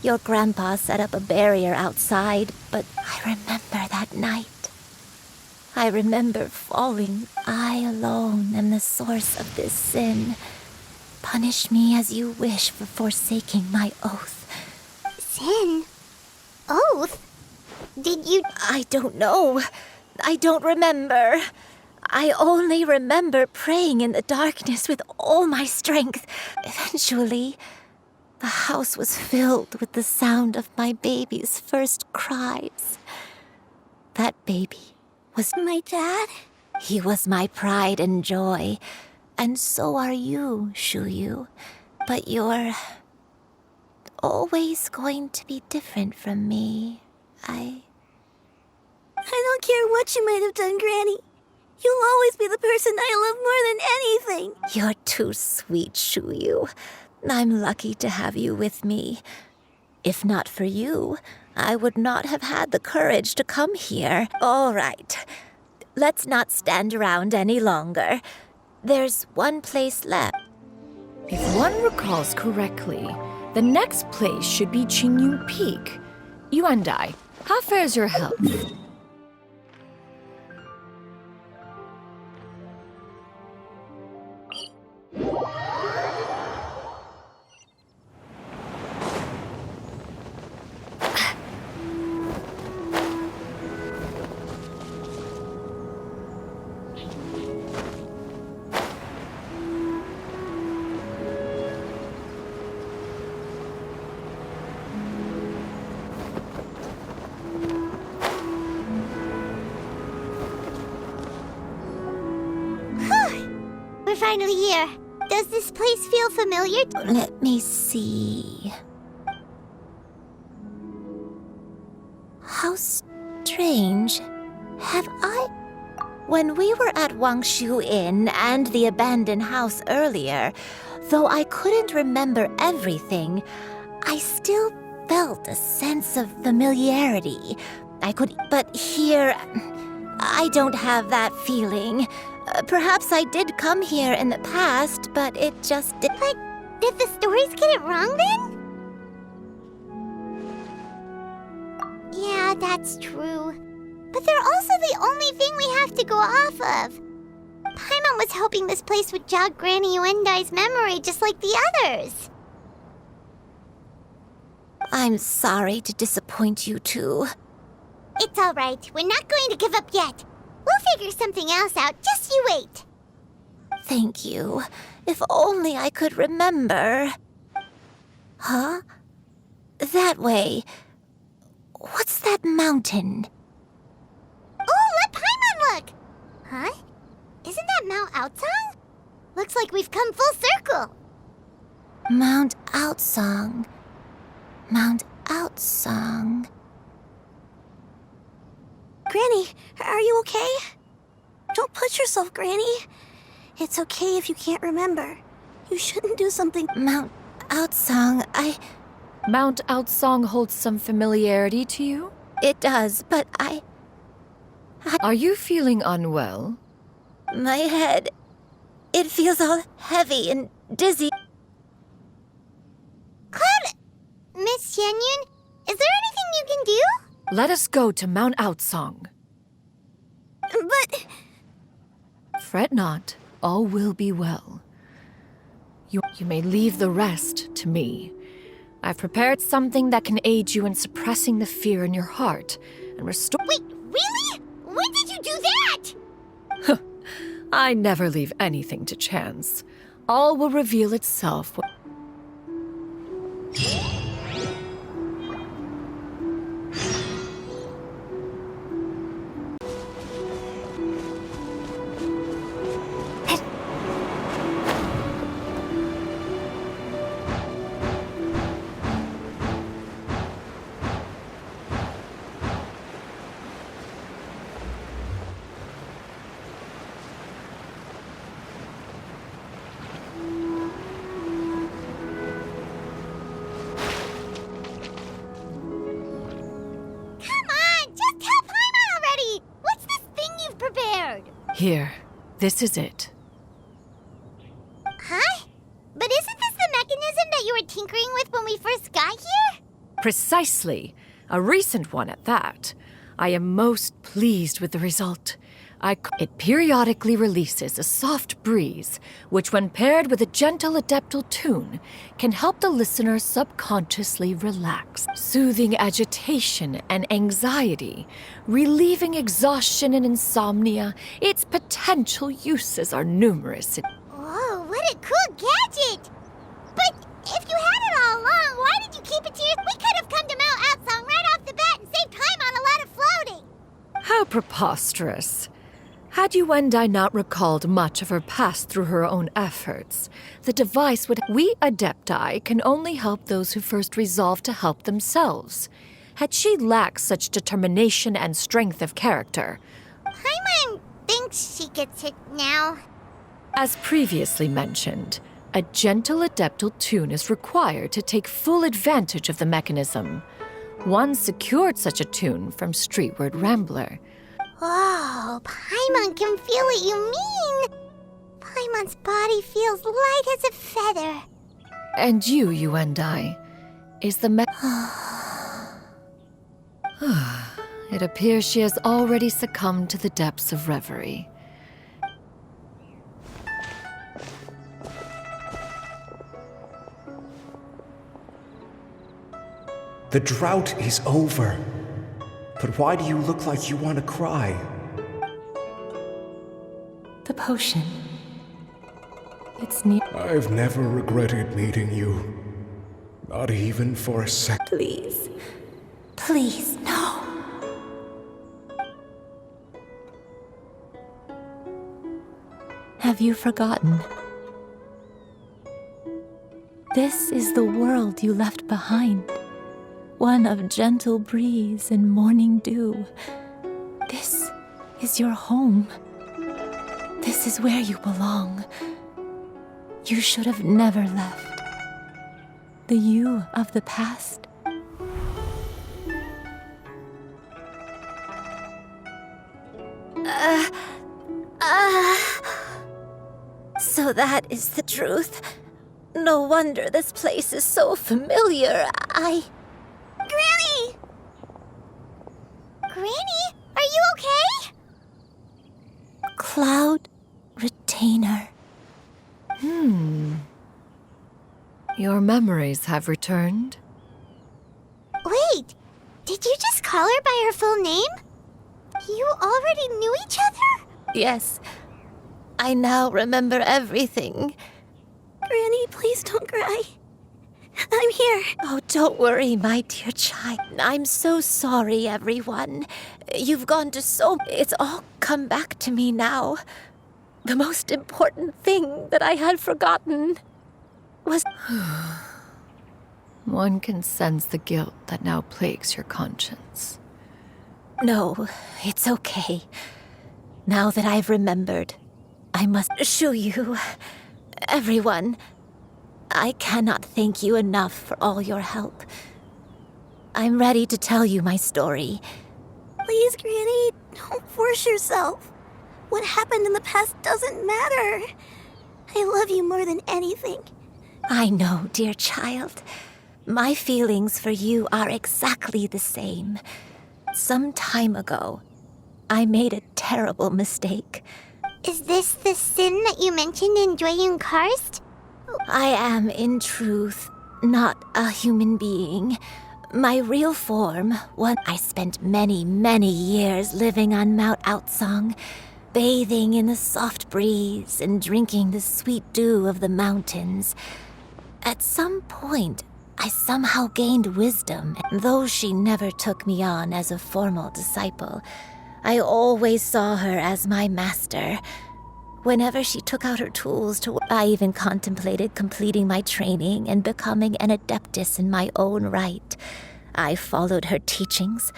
Your grandpa set up a barrier outside, but I remember that night. I remember falling. I alone am the source of this sin. Punish me as you wish for forsaking my oath. Sin? Oath? Did you... I don't know. I don't remember. I only remember praying in the darkness with all my strength. Eventually, the house was filled with the sound of my baby's first cries. That baby was my dad? He was my pride and joy. And so are you, Xianyun. But you're always going to be different from me. I don't care what you might have done, Granny. You'll always be the person I love more than anything. You're too sweet, Xianyun. I'm lucky to have you with me. If not for you, I would not have had the courage to come here. All right. Let's not stand around any longer. There's one place left. If one recalls correctly, the next place should be Xianyun Peak. You and I, how fares your health? finally here. Does this place feel familiar? Let me see. How strange. Have I... When we were at Wangshu Inn and the abandoned house earlier, though I couldn't remember everything, I still felt a sense of familiarity. But here, I don't have that feeling. Perhaps I did come here in the past, but it just did. But did the stories get it wrong then? Yeah, that's true. But they're also the only thing we have to go off of. Paimon was hoping this place would jog Granny Uendai's memory just like the others. I'm sorry to disappoint you two. It's all right. We're not going to give up yet. We'll figure something else out. Just you wait. Thank you. If only I could remember. Huh? That way. What's that mountain? Oh, let Paimon look! Huh? Isn't that Mount Outsong? Looks like we've come full circle. Mount Outsong. Mount Outsong. Granny, are you okay? Don't push yourself, Granny. It's okay if you can't remember. You shouldn't do something... Mount Outsong, Mount Outsong holds some familiarity to you? It does, but Are you feeling unwell? My head... It feels all heavy and dizzy. Cloud... Miss Xianyun, is there anything you can do? Let us go to Mount Outsong. But... Fret not, all will be well. You may leave the rest to me. I've prepared something that can aid you in suppressing the fear in your heart and restore... Wait, really? When did you do that? I never leave anything to chance. All will reveal itself. Here, this is it. Huh? But isn't this the mechanism that you were tinkering with when we first got here? Precisely. A recent one at that. I am most pleased with the result. It periodically releases a soft breeze, which when paired with a gentle adeptal tune, can help the listener subconsciously relax, soothing agitation and anxiety, relieving exhaustion and insomnia. Its potential uses are numerous. Whoa, what a cool gadget! But if you had it all along, why did you keep it to yourself? We could have come to Mount Outsong right off the bat and saved time on a lot of floating! How preposterous. Had Uendai not recalled much of her past through her own efforts, the device would... We Adepti can only help those who first resolve to help themselves. Had she lacked such determination and strength of character... Paimon thinks she gets it now. As previously mentioned, a gentle adeptal tune is required to take full advantage of the mechanism. One secured such a tune from Streetward Rambler. Whoa, Paimon can feel what you mean. Paimon's body feels light as a feather. And you, Uendai, is the It appears she has already succumbed to the depths of reverie. The drought is over. But why do you look like you want to cry? The potion. It's near. I've never regretted meeting you. Not even for a second. Please. Please, no. Have you forgotten? This is the world you left behind. One of gentle breeze and morning dew. This is your home. This is where you belong. You should have never left. The you of the past. So that is the truth. No wonder this place is so familiar. Granny! Granny, are you okay? Cloud Retainer. Your memories have returned? Wait, did you just call her by her full name? You already knew each other? Yes. I now remember everything. Granny, please don't cry. I'm here. Oh, don't worry, my dear child. I'm so sorry, everyone. You've gone to so... It's all come back to me now. The most important thing that I had forgotten was... One can sense the guilt that now plagues your conscience. No, it's okay. Now that I've remembered, I must show you, everyone. I cannot thank you enough for all your help. I'm ready to tell you my story. Please, Granny, don't force yourself. What happened in the past doesn't matter. I love you more than anything. I know, dear child. My feelings for you are exactly the same. Some time ago, I made a terrible mistake. Is this the sin that you mentioned in Xianyun Grus? I am, in truth, not a human being. My real form, one I spent many, many years living on Mount Outsong, bathing in the soft breeze and drinking the sweet dew of the mountains. At some point, I somehow gained wisdom, and though she never took me on as a formal disciple, I always saw her as my master. Whenever she took out her tools I even contemplated completing my training and becoming an adeptus in my own right. I followed her teachings,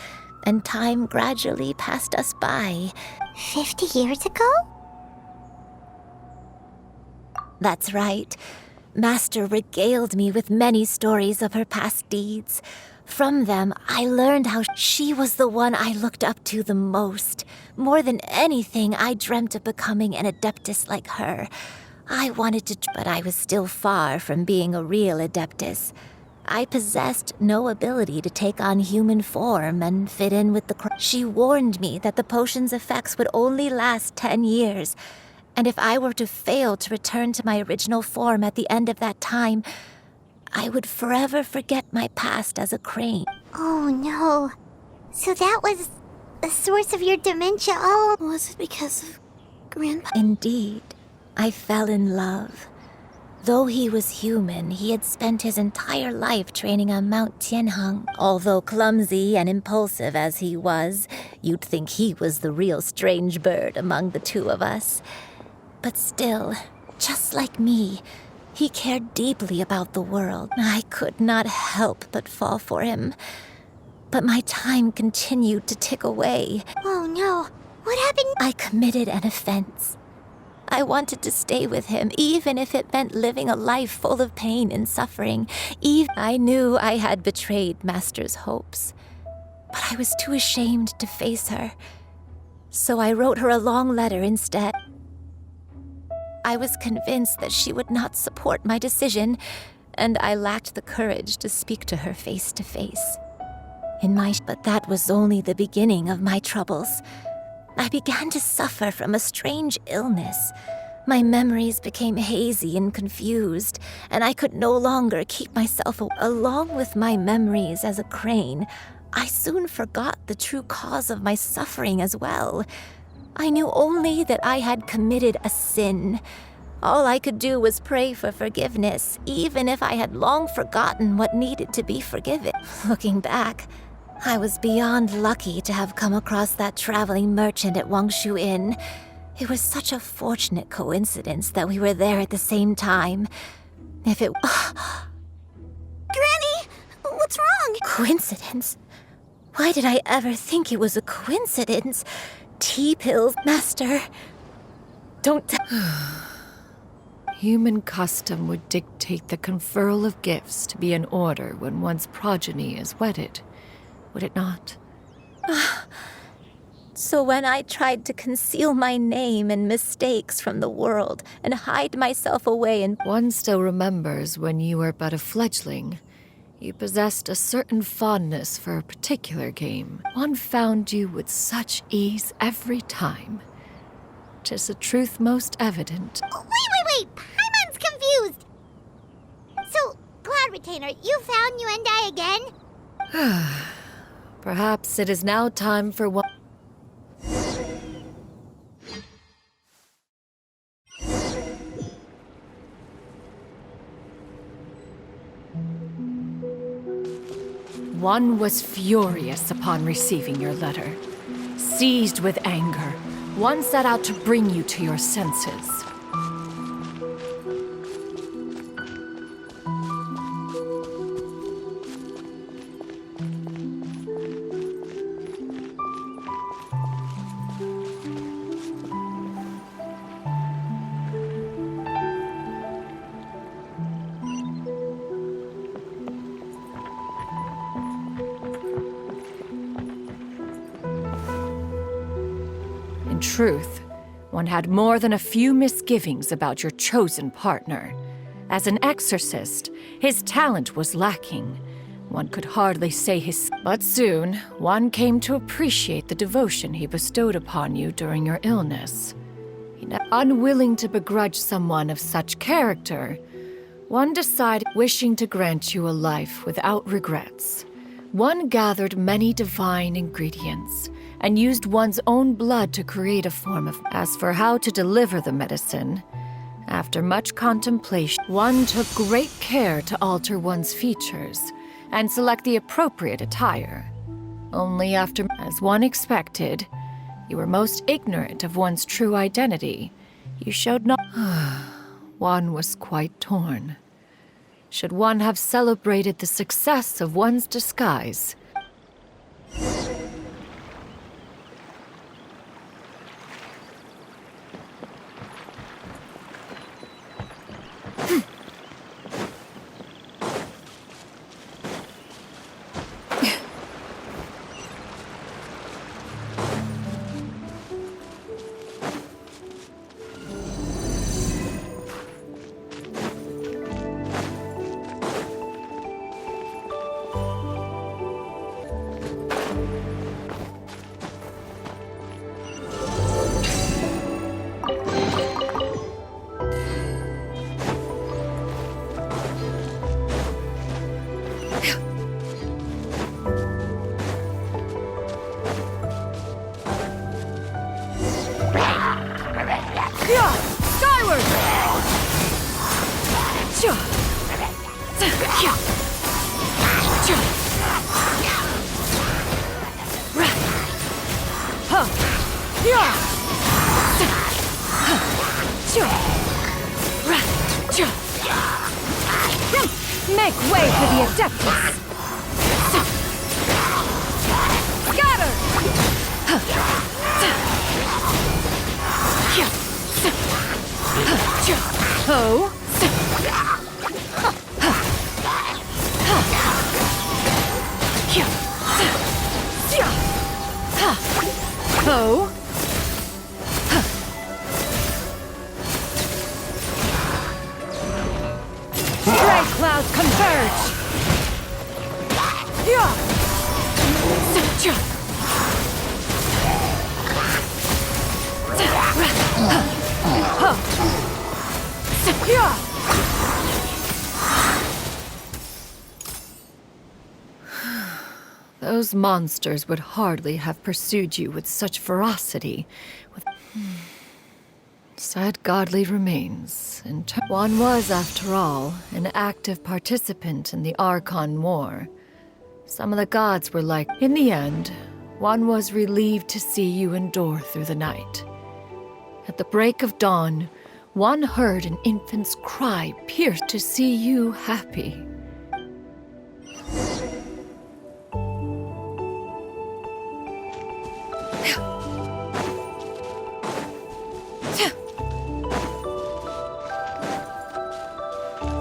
and time gradually passed us by. 50 years ago? That's right. Master regaled me with many stories of her past deeds. From them, I learned how she was the one I looked up to the most. More than anything, I dreamt of becoming an adeptus like her. I wanted to, but I was still far from being a real adeptus. I possessed no ability to take on human form and fit in with the She warned me that the potion's effects would only last 10 years, and if I were to fail to return to my original form at the end of that time, I would forever forget my past as a crane. Oh no. So that was the source of your dementia all... Was it because of Grandpa? Indeed. I fell in love. Though he was human, he had spent his entire life training on Mount Tianheng. Although clumsy and impulsive as he was, you'd think he was the real strange bird among the two of us. But still, just like me, he cared deeply about the world. I could not help but fall for him. But my time continued to tick away. Oh no, what happened? I committed an offense. I wanted to stay with him, even if it meant living a life full of pain and suffering. I knew I had betrayed Master's hopes, but I was too ashamed to face her. So I wrote her a long letter instead. I was convinced that she would not support my decision, and I lacked the courage to speak to her face to face. But that was only the beginning of my troubles. I began to suffer from a strange illness. My memories became hazy and confused, and I could no longer keep myself along with my memories as a crane. I soon forgot the true cause of my suffering as well. I knew only that I had committed a sin. All I could do was pray for forgiveness, even if I had long forgotten what needed to be forgiven. Looking back, I was beyond lucky to have come across that traveling merchant at Wangshu Inn. It was such a fortunate coincidence that we were there at the same time. What's wrong? Coincidence? Why did I ever think it was a coincidence? Tea pills, Master. Don't Human custom would dictate the conferral of gifts to be in order when one's progeny is wedded, would it not? So when I tried to conceal my name and mistakes from the world and hide myself away in... One still remembers when you were but a fledgling. You possessed a certain fondness for a particular game. One found you with such ease every time. 'Tis a truth most evident. Wait! Paimon's confused! So, Cloud Retainer, you found Yuendai again? Perhaps it is now time for one... One was furious upon receiving your letter. Seized with anger, one set out to bring you to your senses. In truth, one had more than a few misgivings about your chosen partner. As an exorcist, his talent was lacking. One could hardly say his... But soon, one came to appreciate the devotion he bestowed upon you during your illness. Unwilling to begrudge someone of such character, one decided, wishing to grant you a life without regrets. One gathered many divine ingredients and used one's own blood to create a form of... As for how to deliver the medicine, after much contemplation, one took great care to alter one's features and select the appropriate attire. Only after, as one expected, you were most ignorant of one's true identity. You showed no... One was quite torn. Should one have celebrated the success of one's disguise? Make way for the Adeptus! Scatter! Ho! Ho! Gray clouds converge! Those monsters would hardly have pursued you with such ferocity. Sad godly remains. One was, after all, an active participant in the Archon War. Some of the gods were like... In the end, one was relieved to see you endure through the night. At the break of dawn, one heard an infant's cry pierced to see you happy.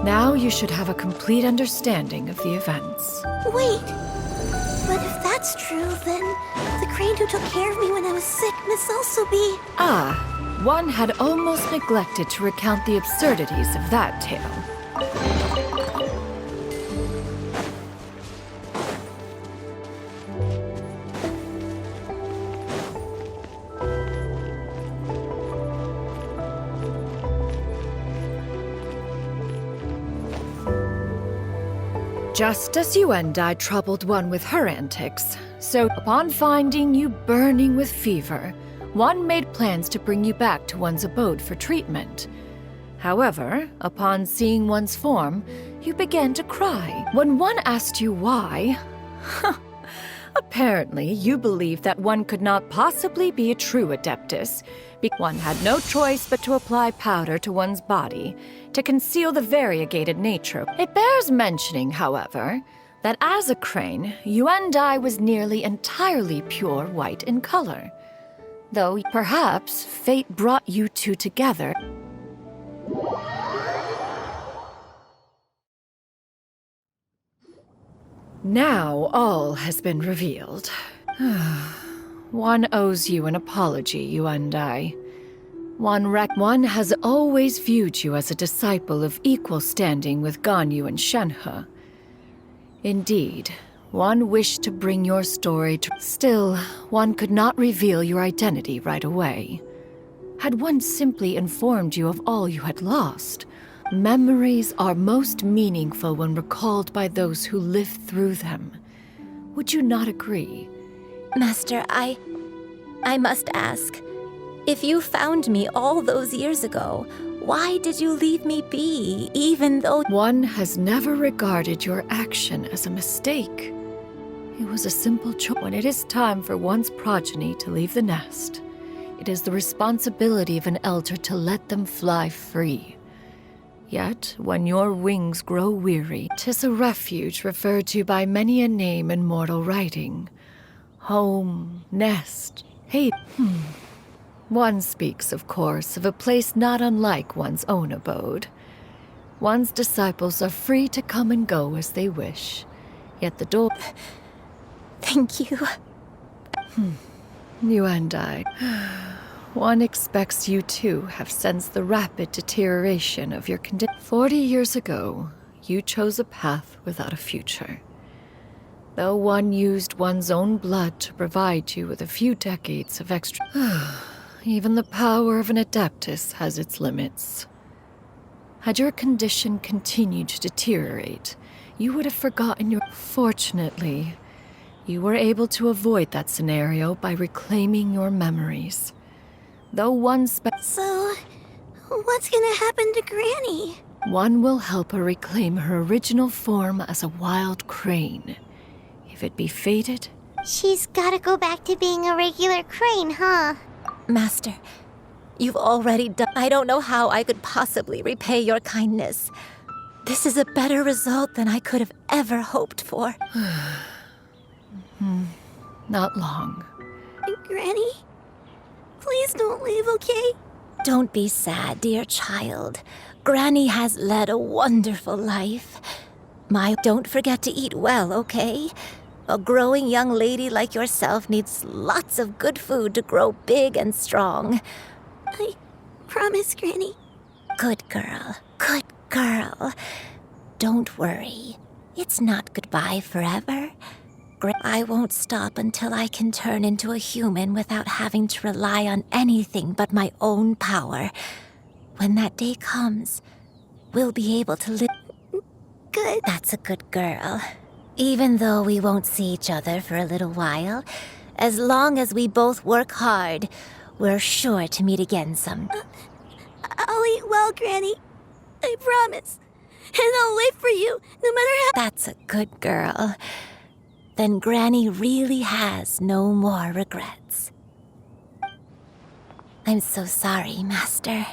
Now you should have a complete understanding of the events. Wait. But if that's true, then the crane who took care of me when I was sick must also be... One had almost neglected to recount the absurdities of that tale. Just as you and I troubled one with her antics, so upon finding you burning with fever, one made plans to bring you back to one's abode for treatment. However, upon seeing one's form, you began to cry. When one asked you why, apparently you believed that one could not possibly be a true adeptus. One had no choice but to apply powder to one's body to conceal the variegated nature. It bears mentioning, however, that as a crane, Yuandai was nearly entirely pure white in color. Though perhaps fate brought you two together. Now all has been revealed. One owes you an apology, Yuandai. One has always viewed you as a disciple of equal standing with Ganyu and Shenhe. Indeed, one wished to bring your story to... Still, one could not reveal your identity right away. Had one simply informed you of all you had lost, memories are most meaningful when recalled by those who lived through them. Would you not agree? Master, I must ask. If you found me all those years ago, why did you leave me be, even though... One has never regarded your action as a mistake. It was a simple choice. When it is time for one's progeny to leave the nest, it is the responsibility of an elder to let them fly free. Yet, when your wings grow weary, 'tis a refuge referred to by many a name in mortal writing. Home, nest, hate. One speaks, of course, of a place not unlike one's own abode. One's disciples are free to come and go as they wish, yet the door... Thank you. You and I. One expects you too have sensed the rapid deterioration of your condition. 40 years ago, you chose a path without a future. Though one used one's own blood to provide you with a few decades of extra... Even the power of an adeptus has its limits. Had your condition continued to deteriorate, you would have forgotten your... Fortunately, you were able to avoid that scenario by reclaiming your memories. Though one So, what's gonna happen to Granny? One will help her reclaim her original form as a wild crane. If it be fated... She's gotta go back to being a regular crane, huh? Master, you've already done... I don't know how I could possibly repay your kindness. This is a better result than I could have ever hoped for. Not long. Granny? Please don't leave, okay? Don't be sad, dear child. Granny has led a wonderful life. Don't forget to eat well, okay? A growing young lady like yourself needs lots of good food to grow big and strong. I promise, Granny. Good girl. Good girl. Don't worry. It's not goodbye forever. I won't stop until I can turn into a human without having to rely on anything but my own power. When that day comes, we'll be able to live... Good. That's a good girl. Even though we won't see each other for a little while, as long as we both work hard, we're sure to meet again some... I'll eat well, Granny. I promise. And I'll wait for you, no matter how... That's a good girl. Then Granny really has no more regrets. I'm so sorry, Master.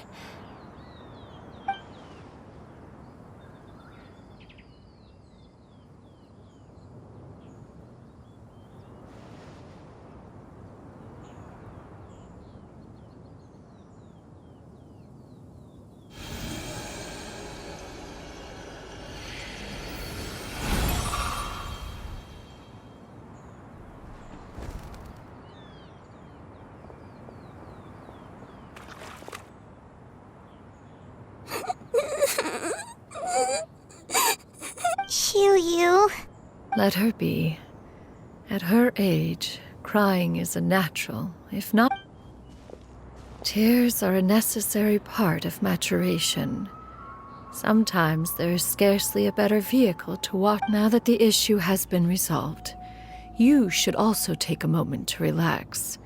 Let her be. At her age, crying is a natural, if not... Tears are a necessary part of maturation. Sometimes there is scarcely a better vehicle to watch. Now that the issue has been resolved, you should also take a moment to relax.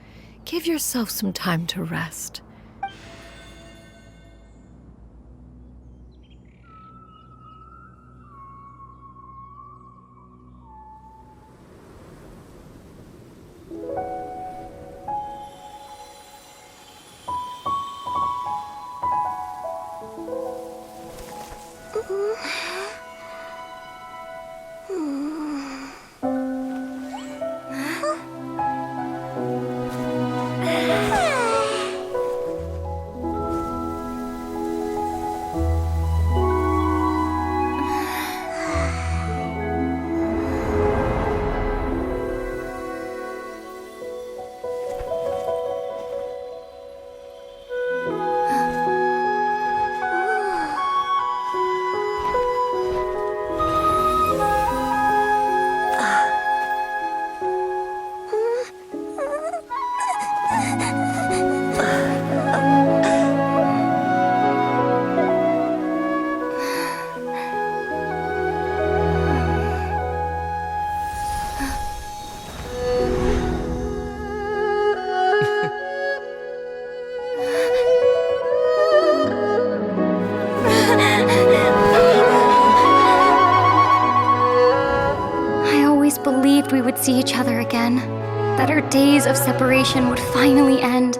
Give yourself some time to rest. We would see each other again, that our days of separation would finally end,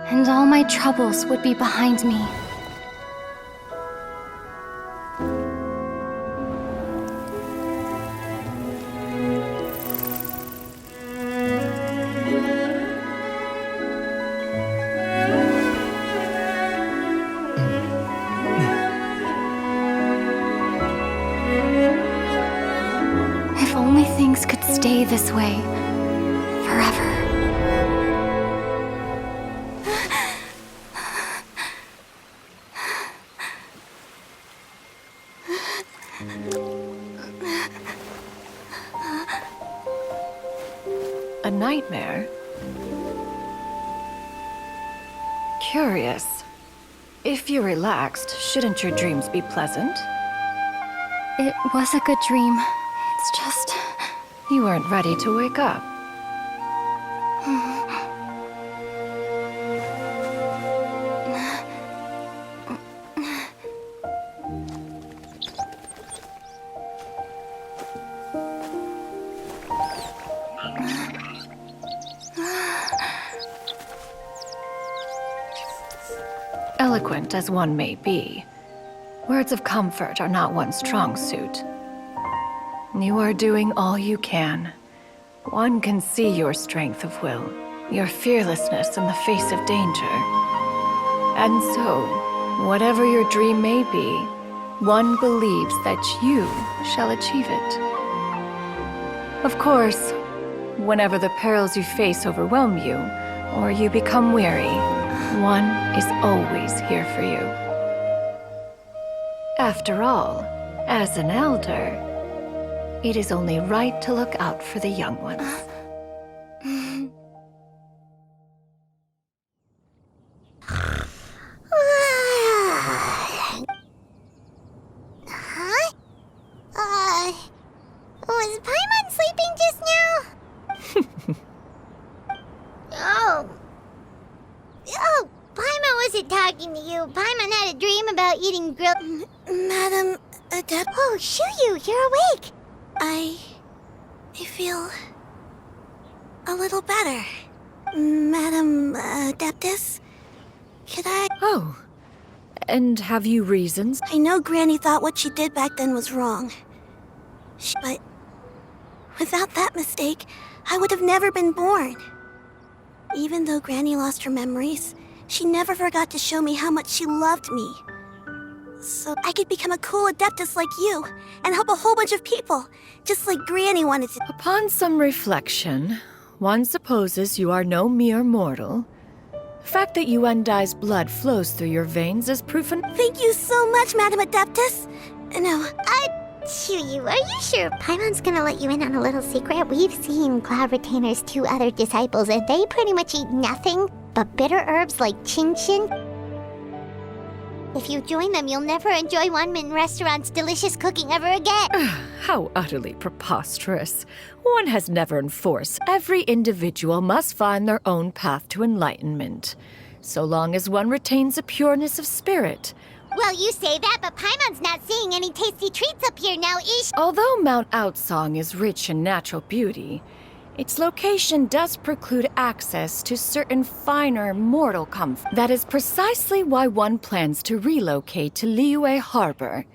and all my troubles would be behind me. Stay this way forever. A nightmare? Curious. If you're relaxed, shouldn't your dreams be pleasant? It was a good dream. It's just... You weren't ready to wake up. Eloquent as one may be, words of comfort are not one's strong suit. You are doing all you can. One can see your strength of will, your fearlessness in the face of danger. And so, whatever your dream may be, one believes that you shall achieve it. Of course, whenever the perils you face overwhelm you, or you become weary, one is always here for you. After all, as an elder, it is only right to look out for the young ones. Was Paimon sleeping just now? Oh, Paimon wasn't talking to you. Paimon had a dream about eating grilled... Madam Adept... Oh, Xianyun, you're awake. I feel a little better. Madam Adeptus, could I... Oh, and have you reasons? I know Granny thought what she did back then was wrong. But without that mistake, I would have never been born. Even though Granny lost her memories, she never forgot to show me how much she loved me. So I could become a cool adeptus like you, and help a whole bunch of people, just like Granny wanted to. Upon some reflection, one supposes you are no mere mortal. The fact that Yuendai's blood flows through your veins is proof. Thank you so much, Madam Adeptus. No, Xianyun, are you sure Paimon's gonna let you in on a little secret? We've seen Cloud Retainer's 2 other disciples, and they pretty much eat nothing but bitter herbs like chin-chin. If you join them, you'll never enjoy Wanmin Restaurant's delicious cooking ever again. How utterly preposterous. One has never enforced. Every individual must find their own path to enlightenment, so long as one retains a pureness of spirit. Well, you say that, but Paimon's not seeing any tasty treats up here now, is she? Although Mount Outsong is rich in natural beauty, its location does preclude access to certain finer mortal comfort. That is precisely why one plans to relocate to Liyue Harbor.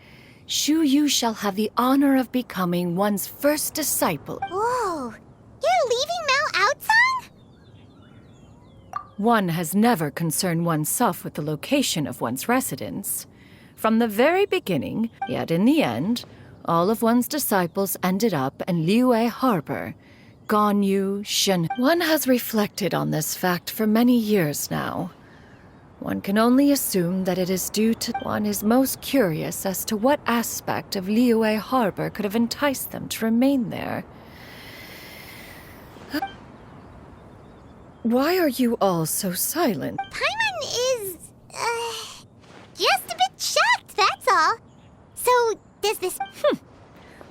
Shu Yu shall have the honor of becoming one's first disciple. Whoa! You're leaving Mount Outsong? One has never concerned oneself with the location of one's residence. From the very beginning, yet in the end, all of one's disciples ended up in Liyue Harbor. Ganyu, Shen. One has reflected on this fact for many years now. One can only assume that it is due to one is most curious as to what aspect of Liyue Harbor could have enticed them to remain there. Why are you all so silent? Paimon is, just a bit shocked, that's all. So, does this...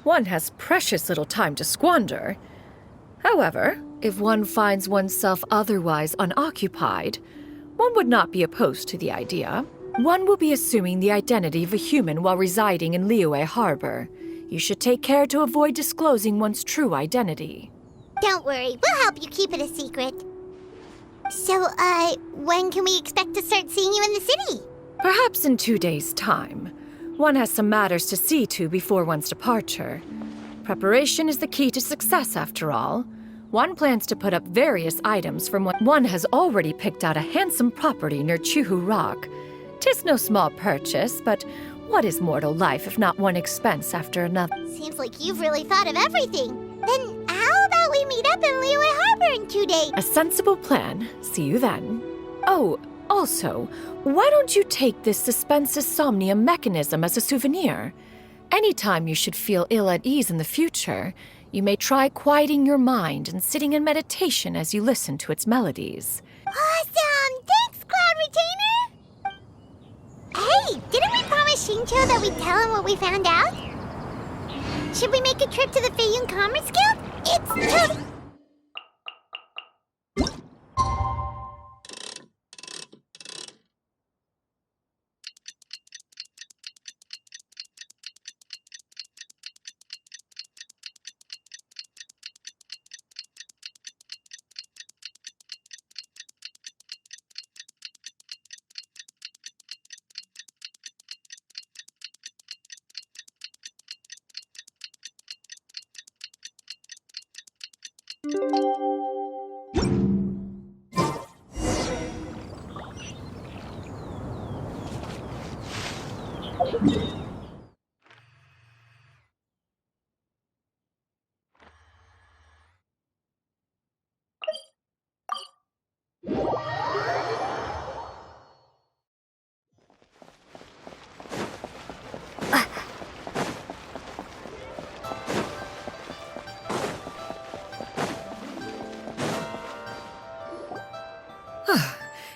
One has precious little time to squander. However, if one finds oneself otherwise unoccupied, one would not be opposed to the idea. One will be assuming the identity of a human while residing in Liyue Harbor. You should take care to avoid disclosing one's true identity. Don't worry, we'll help you keep it a secret. So, when can we expect to start seeing you in the city? Perhaps in 2 days' time. One has some matters to see to before one's departure. Preparation is the key to success, after all. One plans to put up various items from what one has already picked out a handsome property near Chuhu Rock. 'Tis no small purchase, but what is mortal life if not one expense after another? Seems like you've really thought of everything. Then how about we meet up in Liyue Harbor in 2 days? A sensible plan. See you then. Oh, also, why don't you take this suspense somnium mechanism as a souvenir? Anytime you should feel ill at ease in the future, you may try quieting your mind and sitting in meditation as you listen to its melodies. Awesome! Thanks, Cloud Retainer! Hey, didn't we promise Shincho that we'd tell him what we found out? Should we make a trip to the Feiyun Commerce Guild? It's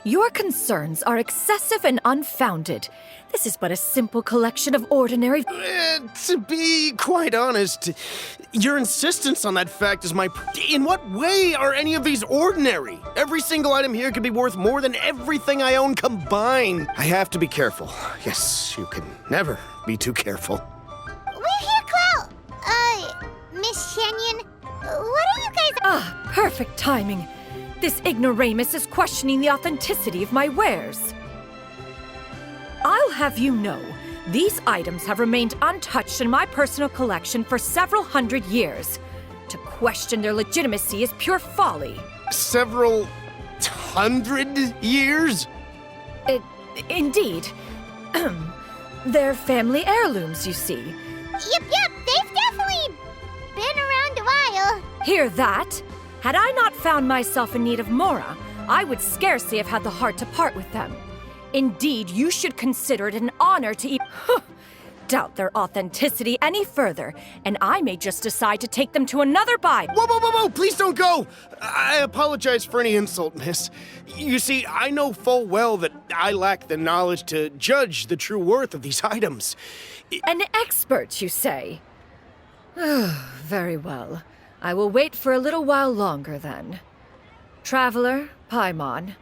Your concerns are excessive and unfounded. This is but a simple collection of ordinary... To be quite honest, your insistence on that fact is my... In what way are any of these ordinary? Every single item here could be worth more than everything I own combined. I have to be careful. Yes, you can never be too careful. We're here, Cloud! Miss Xianyun, what are you guys... Ah, perfect timing. This ignoramus is questioning the authenticity of my wares. I'll have you know, these items have remained untouched in my personal collection for several hundred years. To question their legitimacy is pure folly. Several hundred years? Indeed. They're family heirlooms, you see. Yep, they've definitely been around a while. Hear that? Had I not found myself in need of Mora, I would scarcely have had the heart to part with them. Indeed, you should consider it an honor to eat... doubt their authenticity any further, and I may just decide to take them to another buy. Whoa, whoa, whoa, whoa! Please don't go! I apologize for any insult, miss. You see, I know full well that I lack the knowledge to judge the true worth of these items. An expert, you say? Very well. I will wait for a little while longer, then. Traveler, Paimon,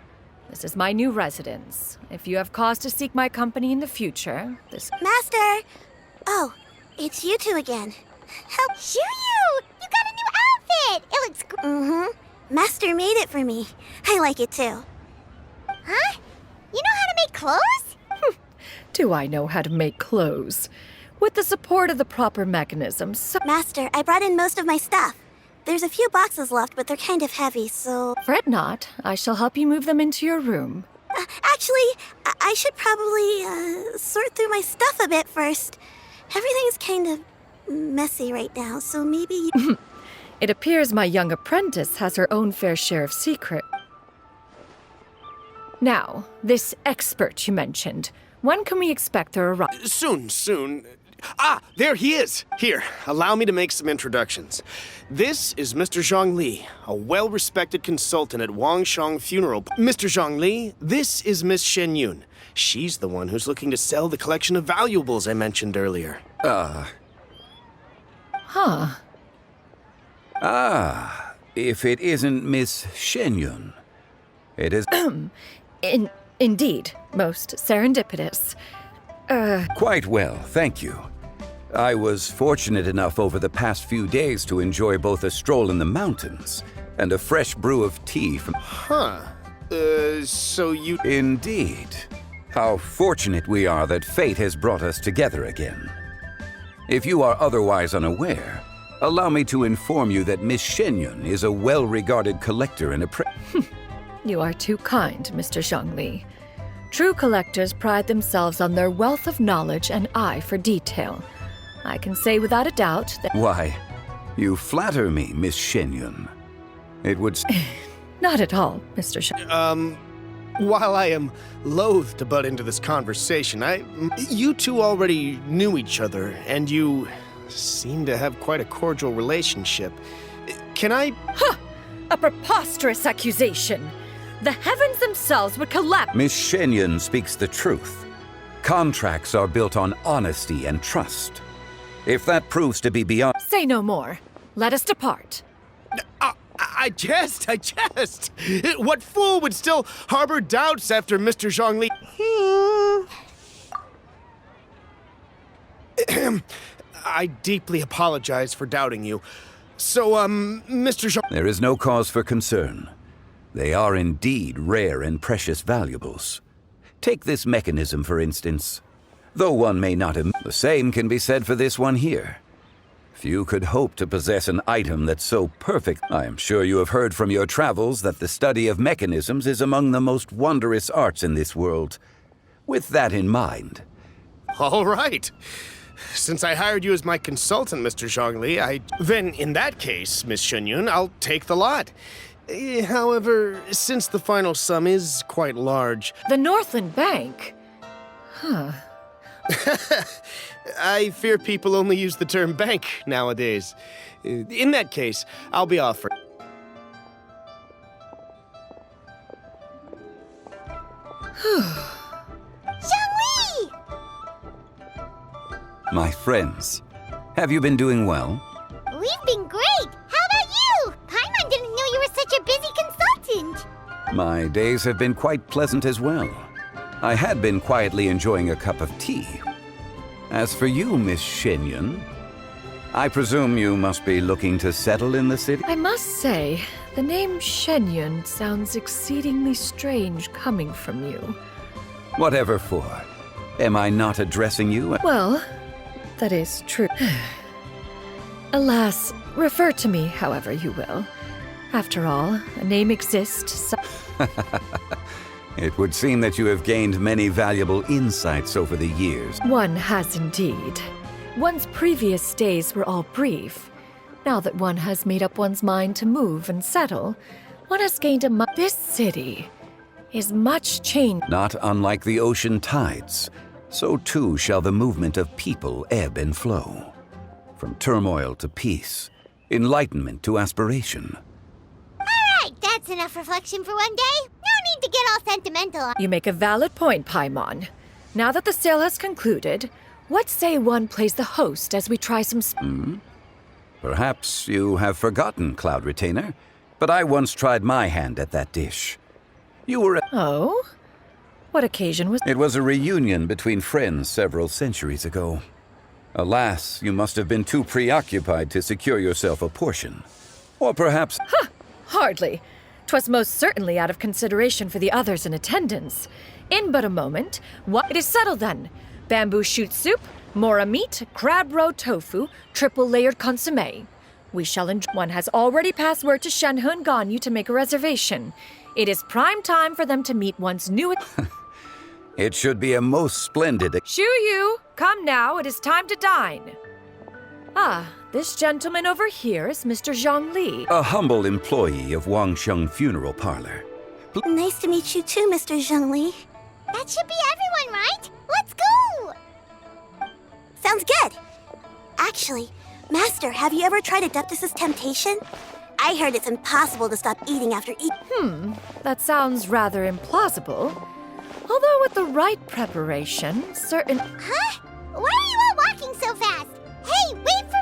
this is my new residence. If you have cause to seek my company in the future, this... Master! Oh, it's you two again. Help! Shoo-you! You got a new outfit! It looks great. Mm-hmm. Master made it for me. I like it too. Huh? You know how to make clothes? Do I know how to make clothes? With the support of the proper mechanisms. Master, I brought in most of my stuff. There's a few boxes left, but they're kind of heavy, so... Fret not. I shall help you move them into your room. Actually, I should probably sort through my stuff a bit first. Everything's kind of messy right now, so maybe you... It appears my young apprentice has her own fair share of secret. Now, this expert you mentioned, when can we expect their arrival? Soon. Ah, there he is! Here, allow me to make some introductions. This is Mr. Zhongli, a well-respected consultant at Wangshang Funeral. Mr. Zhongli, this is Miss Xianyun. She's the one who's looking to sell the collection of valuables I mentioned earlier. If it isn't Miss Xianyun, it is... Indeed, most serendipitous. Quite well, thank you. I was fortunate enough over the past few days to enjoy both a stroll in the mountains and a fresh brew of tea from... So you... Indeed. How fortunate we are that fate has brought us together again. If you are otherwise unaware, allow me to inform you that Miss Xianyun is a well-regarded collector and You are too kind, Mr. Zhongli. True collectors pride themselves on their wealth of knowledge and eye for detail. I can say without a doubt that... Why, you flatter me, Miss Xianyun. It would... Not at all, Mr. Zhongli. While I am loath to butt into this conversation, you two already knew each other, and you seem to have quite a cordial relationship. Can I... A preposterous accusation! The heavens themselves would collapse. Miss Xianyun speaks the truth. Contracts are built on honesty and trust. If that proves to be beyond... Say no more. Let us depart. I jest. What fool would still harbor doubts after Mr. Zhongli? I deeply apologize for doubting you. So, Mr. Zhongli... There is no cause for concern. They are indeed rare and precious valuables. Take this mechanism, for instance. Though one may not the same can be said for this one here. Few could hope to possess an item that's so perfect. I am sure you have heard from your travels that the study of mechanisms is among the most wondrous arts in this world. With that in mind... All right. Since I hired you as my consultant, Mr. Zhongli, then in that case, Miss Xianyun, I'll take the lot. However, since the final sum is quite large... The Northland Bank? I fear people only use the term bank nowadays. In that case, I'll be offering... Zhongli! My friends, have you been doing well? We've been great! How about you? Paimon didn't know you were such a busy consultant! My days have been quite pleasant as well. I had been quietly enjoying a cup of tea. As for you, Miss Xianyun, I presume you must be looking to settle in the city? I must say, the name Xianyun sounds exceedingly strange coming from you. Whatever for. Am I not addressing you? Well, that is true. Alas, refer to me however you will. After all, a name exists. It would seem that you have gained many valuable insights over the years. One has indeed. One's previous stays were all brief. Now that one has made up one's mind to move and settle, one has gained This city is much changed. Not unlike the ocean tides. so too shall the movement of people ebb and flow. From turmoil to peace, enlightenment to aspiration. Alright, that's enough reflection for one day. No need to get all sentimental. You make a valid point, Paimon. Now that the sale has concluded, what say one plays the host as we try some Perhaps you have forgotten, Cloud Retainer, but I once tried my hand at that dish. You were Oh? What occasion was... It was a reunion between friends several centuries ago. Alas, you must have been too preoccupied to secure yourself a portion. Or perhaps... Huh! Hardly. 'Twas most certainly out of consideration for the others in attendance. In but a moment, It is settled then. Bamboo shoot soup, mora meat, crab roe tofu, triple-layered consommé. We shall enjoy... One has already passed word to Xianyun Ganyu to make a reservation. It is prime time for them to meet one's new... It should be a most splendid... Shu Yu, come now, it is time to dine. Ah, this gentleman over here is Mr. Zhang Li. A humble employee of Wangsheng Funeral Parlor. Nice to meet you too, Mr. Zhengli. That should be everyone, right? Let's go! Sounds good. Actually, Master, have you ever tried Adeptus' temptation? I heard it's impossible to stop eating after eating. That sounds rather implausible. Although with the right preparation, certain... Huh? Why are you all walking so fast? Hey, wait for